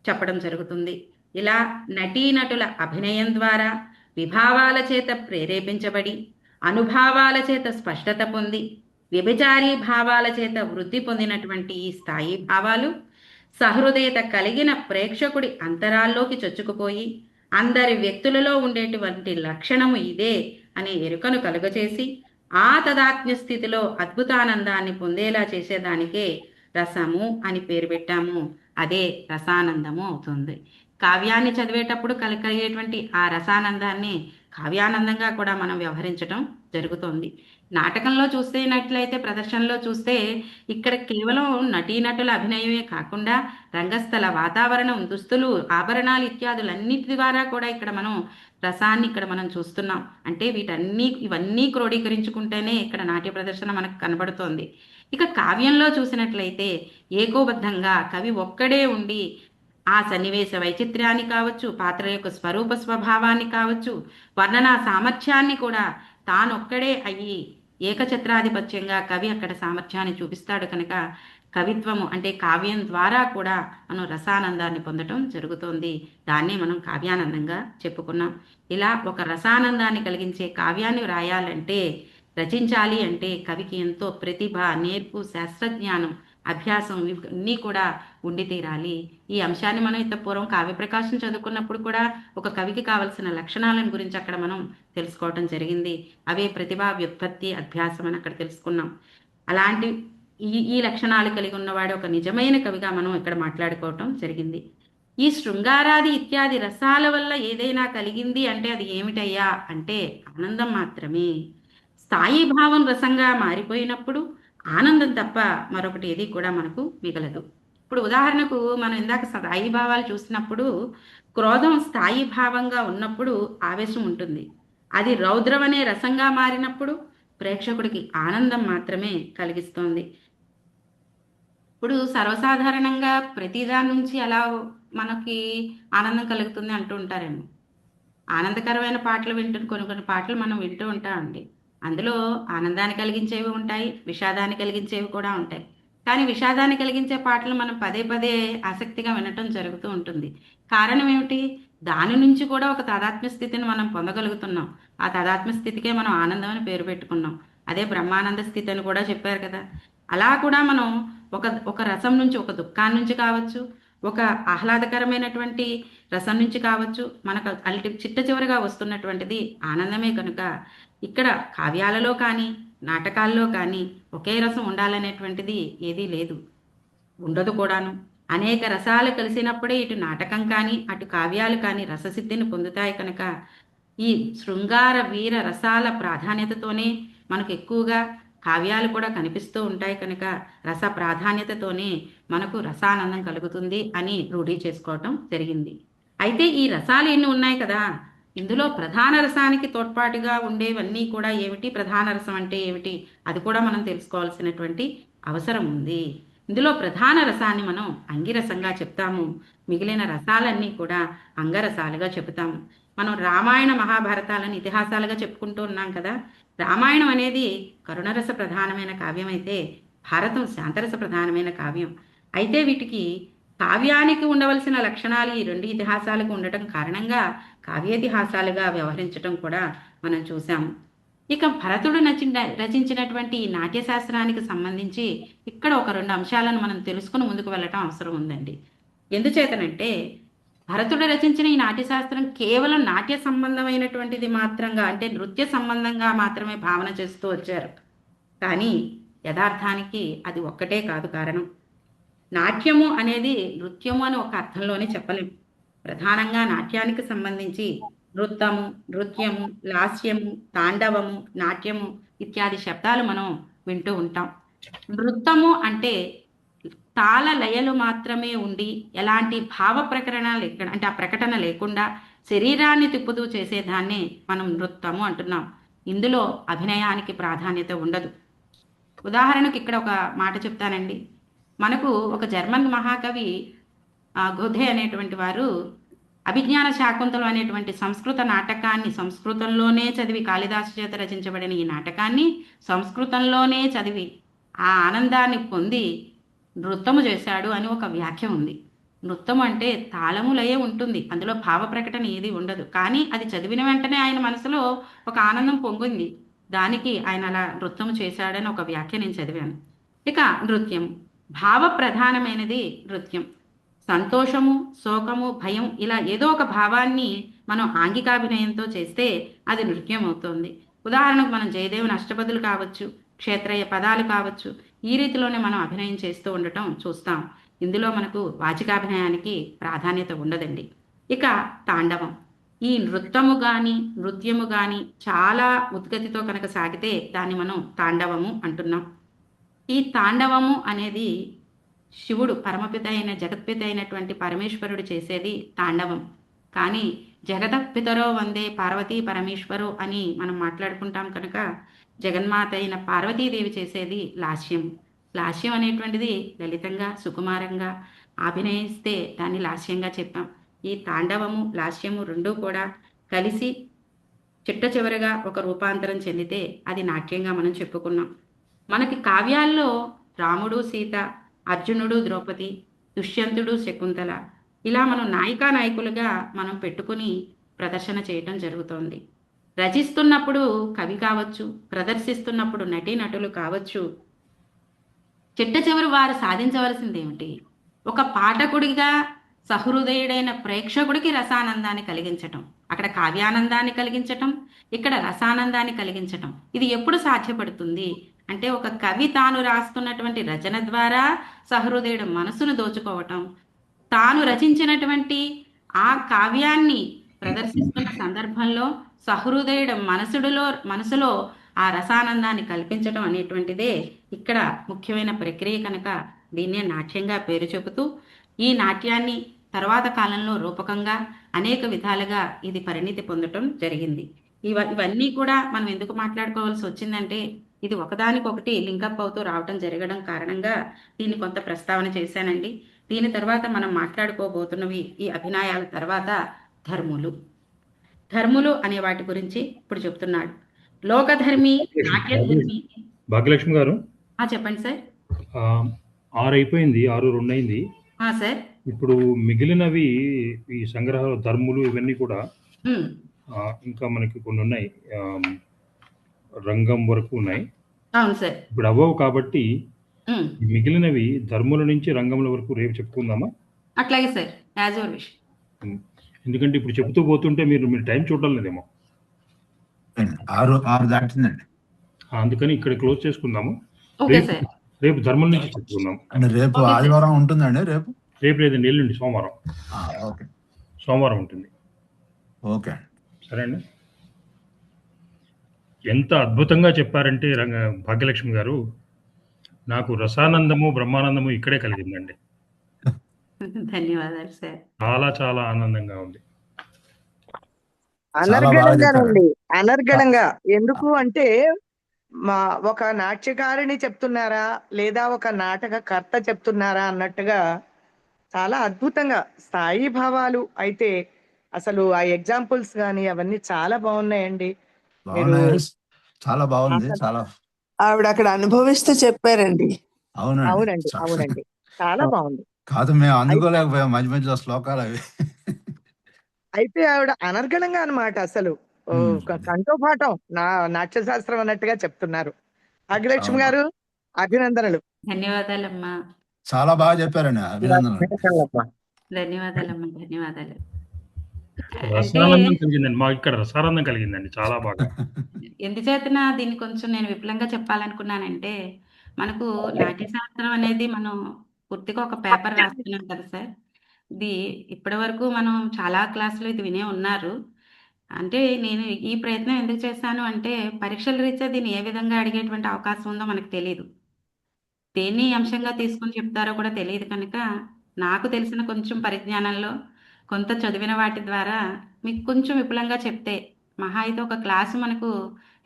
చెప్పడం జరుగుతుంది. ఇలా నటీనటుల అభినయం ద్వారా విభావాల చేత ప్రేరేపించబడి అనుభావాల చేత స్పష్టత పొంది వ్యభిచారీ భావాల చేత వృద్ధి పొందినటువంటి ఈ స్థాయి భావాలు సహృదయత కలిగిన ప్రేక్షకుడి అంతరాల్లోకి చొచ్చుకుపోయి అందరి వ్యక్తులలో ఉండేటువంటి లక్షణము ఇదే అనే ఎరుకను కలుగచేసి ఆ తదాత్మ్య స్థితిలో అద్భుతానందాన్ని పొందేలా చేసేదానికే రసము అని పేరు పెట్టాము. అదే రసానందము అవుతుంది. కావ్యాన్ని చదివేటప్పుడు కలిగేటువంటి ఆ రసానందాన్ని కావ్యానందంగా కూడా మనం వ్యవహరించడం జరుగుతోంది. నాటకంలో చూస్తేనట్లయితే, ప్రదర్శనలో చూస్తే ఇక్కడ కేవలం నటీనటుల అభినయమే కాకుండా రంగస్థల వాతావరణం, దుస్తులు, ఆభరణాలు ఇత్యాదులన్నిటి ద్వారా కూడా ఇక్కడ మనం రసాన్ని ఇక్కడ మనం చూస్తున్నాం. అంటే ఇవన్నీ క్రోడీకరించుకుంటేనే ఇక్కడ నాట్య ప్రదర్శన మనకు కనబడుతోంది. ఇక కావ్యంలో చూసినట్లయితే ఏకోబద్ధంగా కవి ఒక్కడే ఉండి ఆ సన్నివేశ వైచిత్ర్యాన్ని కావచ్చు, పాత్ర యొక్క స్వరూప స్వభావాన్ని కావచ్చు, వర్ణనా సామర్థ్యాన్ని కూడా తానొక్కడే అయ్యి ఏకఛత్రాధిపత్యంగా కవి అక్కడ సామర్థ్యాన్ని చూపిస్తాడు. కనుక కవిత్వము అంటే కావ్యం ద్వారా కూడా మనం రసానందాన్ని పొందటం జరుగుతోంది. దాన్నే మనం కావ్యానందంగా చెప్పుకున్నాం. ఇలా ఒక రసానందాన్ని కలిగించే కావ్యాన్ని వ్రాయాలంటే, రచించాలి అంటే కవికి ఎంతో ప్రతిభ, నేర్పు, శాస్త్రజ్ఞానం, అభ్యాసం ఇవన్నీ కూడా ఉండి తీరాలి. ఈ అంశాన్ని మనం ఇంత పూర్వం కావ్యప్రకాశం చదువుకున్నప్పుడు కూడా ఒక కవికి కావలసిన లక్షణాలను గురించి అక్కడ మనం తెలుసుకోవటం జరిగింది. అవే ప్రతిభా, వ్యుత్పత్తి, అభ్యాసం అని అక్కడ తెలుసుకున్నాం. అలాంటి ఈ లక్షణాలు కలిగి ఉన్నవాడు ఒక నిజమైన కవిగా మనం ఇక్కడ మాట్లాడుకోవటం జరిగింది. ఈ శృంగారాది ఇత్యాది రసాల వల్ల ఏదైనా కలిగింది అంటే అది ఏమిటయ్యా అంటే ఆనందం మాత్రమే. స్థాయి భావం రసంగా మారిపోయినప్పుడు ఆనందం తప్ప మరొకటి ఏది కూడా మనకు మిగలదు. ఇప్పుడు ఉదాహరణకు మనం ఇందాక స్థాయి భావాలు చూసినప్పుడు, క్రోధం స్థాయి భావంగా ఉన్నప్పుడు ఆవేశం ఉంటుంది. అది రౌద్రం అనే రసంగా మారినప్పుడు ప్రేక్షకుడికి ఆనందం మాత్రమే కలిగిస్తోంది. ఇప్పుడు సర్వసాధారణంగా ప్రతిదాని నుంచి అలా మనకి ఆనందం కలుగుతుంది అంటూ ఉంటారేమో. ఆనందకరమైన పాటలు కొన్ని పాటలు మనం వింటూ ఉంటామండి. అందులో ఆనందాన్ని కలిగించేవి ఉంటాయి, విషాదాన్ని కలిగించేవి కూడా ఉంటాయి. కానీ విషాదాన్ని కలిగించే పాటలు మనం పదే పదే ఆసక్తిగా వినటం జరుగుతూ ఉంటుంది. కారణం ఏమిటి? దాని నుంచి కూడా ఒక తాదాత్మ్య స్థితిని మనం పొందగలుగుతున్నాం. ఆ తాదాత్మ్య స్థితికే మనం ఆనందం అని పేరు పెట్టుకున్నాం. అదే బ్రహ్మానంద స్థితి అని కూడా చెప్పారు కదా. అలా కూడా మనం ఒక రసం నుంచి, ఒక దుఃఖాన్ని నుంచి కావచ్చు, ఒక ఆహ్లాదకరమైనటువంటి రసం నుంచి కావచ్చు, మనకు చిట్ట చివరిగా వస్తున్నటువంటిది ఆనందమే. కనుక ఇక్కడ కావ్యాలలో కానీ నాటకాల్లో కానీ ఒకే రసం ఉండాలనేటువంటిది ఏదీ లేదు, ఉండదు కూడాను. అనేక రసాలు కలిసినప్పుడే ఇటు నాటకం కానీ అటు కావ్యాలు కానీ రససిద్ధిని పొందుతాయి. కనుక ఈ శృంగార వీర రసాల ప్రాధాన్యతతోనే మనకు ఎక్కువగా కావ్యాలు కూడా కనిపిస్తూ ఉంటాయి. కనుక రస ప్రాధాన్యతతోనే మనకు రసానందం కలుగుతుంది అని రూఢీ చేసుకోవటం జరిగింది. అయితే ఈ రసాలు ఎన్ని ఉన్నాయి కదా, ఇందులో ప్రధాన రసానికి తోడ్పాటుగా ఉండేవన్నీ కూడా ఏమిటి, ప్రధాన రసం అంటే ఏమిటి, అది కూడా మనం తెలుసుకోవాల్సినటువంటి అవసరం ఉంది. ఇందులో ప్రధాన రసాన్ని మనం అంగిరసంగా చెప్తాము, మిగిలిన రసాలన్నీ కూడా అంగరసాలుగా చెబుతాము. మనం రామాయణ మహాభారతాలను ఇతిహాసాలుగా చెప్పుకుంటూ ఉన్నాం కదా. రామాయణం అనేది కరుణరస ప్రధానమైన కావ్యం అయితే భారతం శాంతరస ప్రధానమైన కావ్యం. అయితే వీటికి కావ్యానికి ఉండవలసిన లక్షణాలు ఈ రెండు ఇతిహాసాలకు ఉండటం కారణంగా కావ్యేతిహాసాలుగా వ్యవహరించటం కూడా మనం చూసాము. ఇక భరతుడు రచించినటువంటి ఈ నాట్యశాస్త్రానికి సంబంధించి ఇక్కడ ఒక రెండు అంశాలను మనం తెలుసుకుని ముందుకు వెళ్ళటం అవసరం ఉందండి. ఎందుచేతనంటే భరతుడు రచించిన ఈ నాట్యశాస్త్రం కేవలం నాట్య సంబంధమైనటువంటిది మాత్రంగా, అంటే నృత్య సంబంధంగా మాత్రమే భావన చేస్తూ వచ్చారు. కానీ యథార్థానికి అది ఒక్కటే కాదు కారణం. నాట్యము అనేది నృత్యము అని ఒక అర్థంలోనే చెప్పలేం. ప్రధానంగా నాట్యానికి సంబంధించి నృత్యము, లాస్యము, తాండవము, నాట్యము ఇత్యాది శబ్దాలు మనం వింటూ ఉంటాం. నృత్యము అంటే తాళ లయలు మాత్రమే ఉండి ఎలాంటి భావ ప్రకటన అంటే ఆ ప్రకటన లేకుండా శరీరాన్ని తిప్పుతూ చేసేదాన్నే మనం నృత్యము అంటున్నాం. ఇందులో అభినయానికి ప్రాధాన్యత ఉండదు. ఉదాహరణకు ఇక్కడ ఒక మాట చెప్తానండి. మనకు ఒక జర్మన్ మహాకవి గోధే అనేటువంటి వారు అభిజ్ఞాన శాకుంతలం అనేటువంటి సంస్కృత నాటకాన్ని సంస్కృతంలోనే చదివి, కాళిదాసు చేత రచించబడిన ఈ నాటకాన్ని సంస్కృతంలోనే చదివి ఆ ఆనందాన్ని పొంది నృత్యము చేశాడు అని ఒక వ్యాఖ్య ఉంది. నృత్యం అంటే తాళములయే ఉంటుంది, అందులో భావ ప్రకటన ఏది ఉండదు. కానీ అది చదివిన వెంటనే ఆయన మనసులో ఒక ఆనందం పొంగింది. దానికి ఆయన అలా నృత్యం చేశాడని ఒక వ్యాఖ్య నేను చదివాను. ఇక నృత్యం భావ ప్రధానమైనది నృత్యం. సంతోషము, శోకము, భయం ఇలా ఏదో ఒక భావాన్ని మనం ఆంగికాభినయంతో చేస్తే అది నృత్యం అవుతుంది. ఉదాహరణకు మనం జయదేవుని అష్టపదులు కావచ్చు, క్షేత్రయ్య పదాలు కావచ్చు, ఈ రీతిలోనే మనం అభినయం చేస్తూ ఉండటం చూస్తాం. ఇందులో మనకు వాచికాభినయానికి ప్రాధాన్యత ఉండదండి. ఇక తాండవం, ఈ నృత్యము కానీ చాలా ఉద్గతితో కనుక సాగితే దాన్ని మనం తాండవము అంటున్నాం. ఈ తాండవము అనేది శివుడు పరమపిత అయిన జగత్పిత అయినటువంటి పరమేశ్వరుడు చేసేది తాండవం. కానీ జగతపితరో వందే పార్వతీ పరమేశ్వరు అని మనం మాట్లాడుకుంటాం కనుక జగన్మాత అయిన పార్వతీదేవి చేసేది లాస్యం. లాస్యం అనేటువంటిది లలితంగా సుకుమారంగా అభినయిస్తే దాన్ని లాస్యంగా చెప్పాం. ఈ తాండవము లాస్యము రెండూ కూడా కలిసి చిట్ట చివరగా ఒక రూపాంతరం చెందితే అది నాట్యంగా మనం చెప్పుకున్నాం. మనకి కావ్యాల్లో రాముడు సీత, అర్జునుడు ద్రౌపది, దుష్యంతుడు శకుంతల ఇలా మనం నాయికా నాయకులుగా మనం పెట్టుకుని ప్రదర్శన చేయటం జరుగుతోంది. రచిస్తున్నప్పుడు కవి కావచ్చు, ప్రదర్శిస్తున్నప్పుడు నటీనటులు కావచ్చు, చిట్ట చివరి వారు సాధించవలసింది ఏమిటి? ఒక పాఠకుడిగా సహృదయుడైన ప్రేక్షకుడికి రసానందాన్ని కలిగించటం. అక్కడ కావ్యానందాన్ని కలిగించటం, ఇక్కడ రసానందాన్ని కలిగించటం. ఇది ఎప్పుడు సాధ్యపడుతుంది అంటే ఒక కవి తాను రాస్తున్నటువంటి రచన ద్వారా సహృదయుడు మనసును దోచుకోవటం, తాను రచించినటువంటి ఆ కావ్యాన్ని ప్రదర్శిస్తున్న సందర్భంలో సహృదయుడు మనసులో ఆ రసానందాన్ని కల్పించడం అనేటువంటిదే ఇక్కడ ముఖ్యమైన ప్రక్రియ కనుక దీన్నే నాట్యంగా పేరు చెబుతూ ఈ నాట్యాన్ని తర్వాత కాలంలో రూపకంగా అనేక విధాలుగా ఇది పరిణితి పొందటం జరిగింది. ఇవన్నీ కూడా మనం ఎందుకు మాట్లాడుకోవాల్సి వచ్చిందంటే ఇది ఒకదానికొకటి లింకప్ అవుతూ రావటం జరగడం కారణంగా దీన్ని కొంత ప్రస్తావన చేశానండి. దీని తర్వాత మనం మాట్లాడుకోబోతున్నవి ఈ అభినయాల తర్వాత ధర్ములు అనే వాటి గురించి ఇప్పుడు చెప్తున్నాడు. లోకధర్మి, నాట్యధర్మి. భాగ్యలక్ష్మి గారు చెప్పండి సార్. 6 అయిపోయింది, 6:02 అయింది సార్. ఇప్పుడు మిగిలినవి ఈ సంగ్రహాలు ధర్ములు ఇవన్నీ కూడా ఇంకా మనకి కొన్ని ఉన్నాయి, రంగం వరకు ఉన్నాయి. అవును సార్. ఇప్పుడు అవ్వవు కాబట్టి మిగిలినవి ధర్ముల నుంచి రంగముల వరకు రేపు చెప్పుకుందామా? అట్లాగే సార్, యాజ్ యువర్ విష్. ఎందుకంటే ఇప్పుడు చెప్తూ పోతుంటే మీరు టైం చూడడం లేదేమో. 6 దాటిందండి, అందుకని ఇక్కడ క్లోజ్ చేసుకుందాము. Okay sir. రేపు ధర్ముల నుంచి చెప్పుకుందాం. రేపు ఆదివారం ఉంటుందండి? రేపు లేదండి, ఎల్లుండి సోమవారం. ఓకే, సోమవారం ఉంటుంది. ఓకే సరే అండి. ఎంత అద్భుతంగా చెప్పారంటే భాగ్యలక్ష్మి గారు, నాకు రసానందము బ్రహ్మానందము ఇక్కడే కలిగిందండి. ధన్యవాదాలు సార్. చాలా చాలా ఆనందంగా ఉంది. అనర్గళంగా ఎందుకు అంటే ఒక నాట్యకారిణి చెప్తున్నారా లేదా ఒక నాటకకర్త చెప్తున్నారా అన్నట్టుగా చాలా అద్భుతంగా స్థాయి భావాలు అయితే అసలు ఆ ఎగ్జాంపుల్స్ కానీ అవన్నీ చాలా బాగున్నాయండి. చాలా బాగుంది. చాలా ఆవిడ అక్కడ అనుభవిస్తూ చెప్పారండి. అవునండి చాలా బాగుంది. కాదు, మేము అందుకోలేకపోయాం మధ్య మధ్యలో శ్లోకాలు అవి. అయితే ఆవిడ అనర్గళంగా అన్నమాట, అసలు కంఠోపాఠం నాట్యశాస్త్రం అన్నట్టుగా చెప్తున్నారు. భాగ్యలక్ష్మి గారు అభినందనలు. ధన్యవాదాలమ్మా. చాలా బాగా చెప్పారండి, అభినందనలు. ధన్యవాదాలమ్మా. ధన్యవాదాలు. రసానందం కలిగిందండి, మాకు ఇక్కడ రసానందం కలిగిందండి చాలా బాగా. ఎందుచేతన దీన్ని కొంచెం నేను విపులంగా చెప్పాలనుకున్నానంటే మనకు నాట్యశాస్త్రం అనేది మనం పూర్తిగా ఒక పేపర్ రాస్తున్నాం కదా సార్. ఇది ఇప్పటి వరకు మనం చాలా క్లాసులు ఇది వినే ఉన్నారు. అంటే నేను ఈ ప్రయత్నం ఎందుకు చేశాను అంటే పరీక్షల రీత్యా దీన్ని ఏ విధంగా అడిగేటువంటి అవకాశం ఉందో మనకు తెలియదు, దేన్ని అంశంగా తీసుకొని చెప్తారో కూడా తెలియదు కనుక నాకు తెలిసిన కొంచెం పరిజ్ఞానంలో కొంత చదివిన వాటి ద్వారా మీకు కొంచెం విపులంగా చెప్తే మహా అయితే ఒక క్లాసు మనకు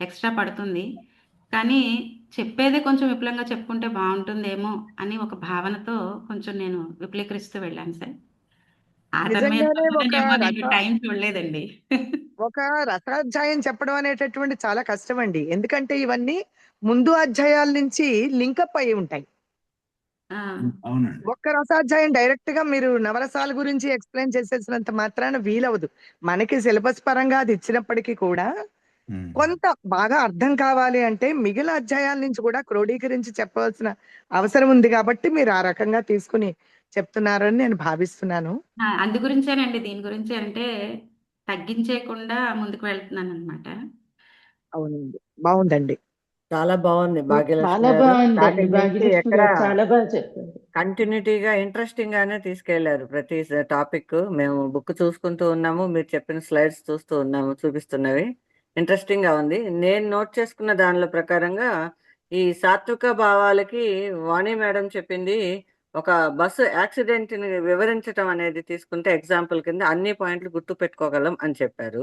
ఎక్స్ట్రా పడుతుంది, కానీ చెప్పేదే కొంచెం విపులంగా చెప్పుకుంటే బాగుంటుందేమో అని ఒక భావనతో కొంచెం నేను విపులీకరిస్తూ వెళ్ళాను సార్. టైం చూడలేదండి. ఒక రసాధ్యాయం చెప్పడం అనేటటువంటి చాలా కష్టం అండి, ఎందుకంటే ఇవన్నీ ముందు అధ్యాయాల నుంచి లింకప్ అయి ఉంటాయి. ఒక్క రసాధ్యాయం డైరెక్ట్ గా మీరు నవరసాల గురించి ఎక్స్ప్లెయిన్ చేసేసినంత మాత్రాన వీలవదు. మనకి సిలబస్ పరంగా అది ఇచ్చినప్పటికీ కూడా ఉమ్. కొంత బాగా అర్థం కావాలి అంటే మిగిలిన అధ్యాయాల నుంచి కూడా క్రోడీకరించి చెప్పవలసిన అవసరం ఉంది కాబట్టి మీరు ఆ రకంగా తీసుకుని చెప్తున్నారని నేను భావిస్తున్నాను. అందు గురించేనండి, దీని గురించి అంటే తగ్గించేయకుండా ముందుకు వెళ్తున్నాను అనమాట. అవునండి, బాగుందండి. చాలా బాగుంది చాలా భాగ్యలక్ష్మి గారు. బాగుందండి స్టార్టింగ్ నుంచి భాగ్యలక్ష్మి ఎక్కడ గారు, చాలా బాగా చెప్పారు. కంటిన్యూటీగా ఇంట్రెస్టింగ్ గానే తీసుకెళ్లారు ప్రతి టాపిక్. మేము బుక్ చూసుకుంటూ ఉన్నాము, మీరు చెప్పిన స్లైడ్స్ చూస్తూ ఉన్నాము, చూపిస్తున్నవి ఇంట్రెస్టింగ్ గా ఉంది. నేను నోట్ చేసుకున్న దానిలో ప్రకారంగా ఈ సాత్విక భావాలకి వాణి మేడం చెప్పింది ఒక బస్సు యాక్సిడెంట్ ని వివరించడం అనేది తీసుకుంటే ఎగ్జాంపుల్ కింద అన్ని పాయింట్లు గుర్తు పెట్టుకోగలం అని చెప్పారు.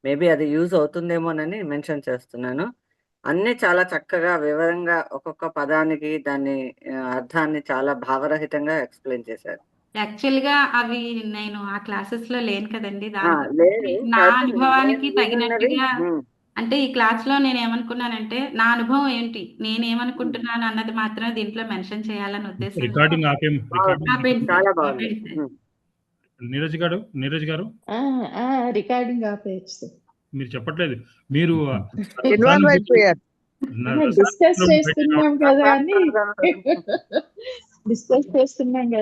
మేబీ అది యూజ్ అవుతుందేమోనని మెన్షన్ చేస్తున్నాను. అన్ని చాలా చక్కగా వివరంగా ఒక్కొక్క పదానికి దాన్ని అర్థాన్ని చాలా భావరహితంగా ఎక్స్ప్లెయిన్ చేశారు. యాక్చువల్ గా అవి నేను ఆ క్లాసెస్ లో లేను కదండి, లేదు దాని నా కాదు, అనుభవానికి నేను విన్నది, తగినట్టుగా అంటే ఈ క్లాస్ లో నేను ఏమనుకున్నానంటే నా అనుభవం ఏంటి, నేనేమనుకుంటున్నాను అన్నది మాత్రం దీంట్లో మెన్షన్ చేయాలని ఉద్దేశం. రికార్డింగ్ ఆపేం. ఆపేయండి సార్, చాలా బాగుంది. ఆపేయండి సార్. నీరజ్ గారు రికార్డింగ్ ఆపేయచ్చు. మీరు చెప్పట్లేదు. మీరు ఇన్వాల్వ్ అయిపోయారు. డిస్కస్ చేస్తున్నాం కదా అని డిస్కస్ చేస్తున్నాం కదా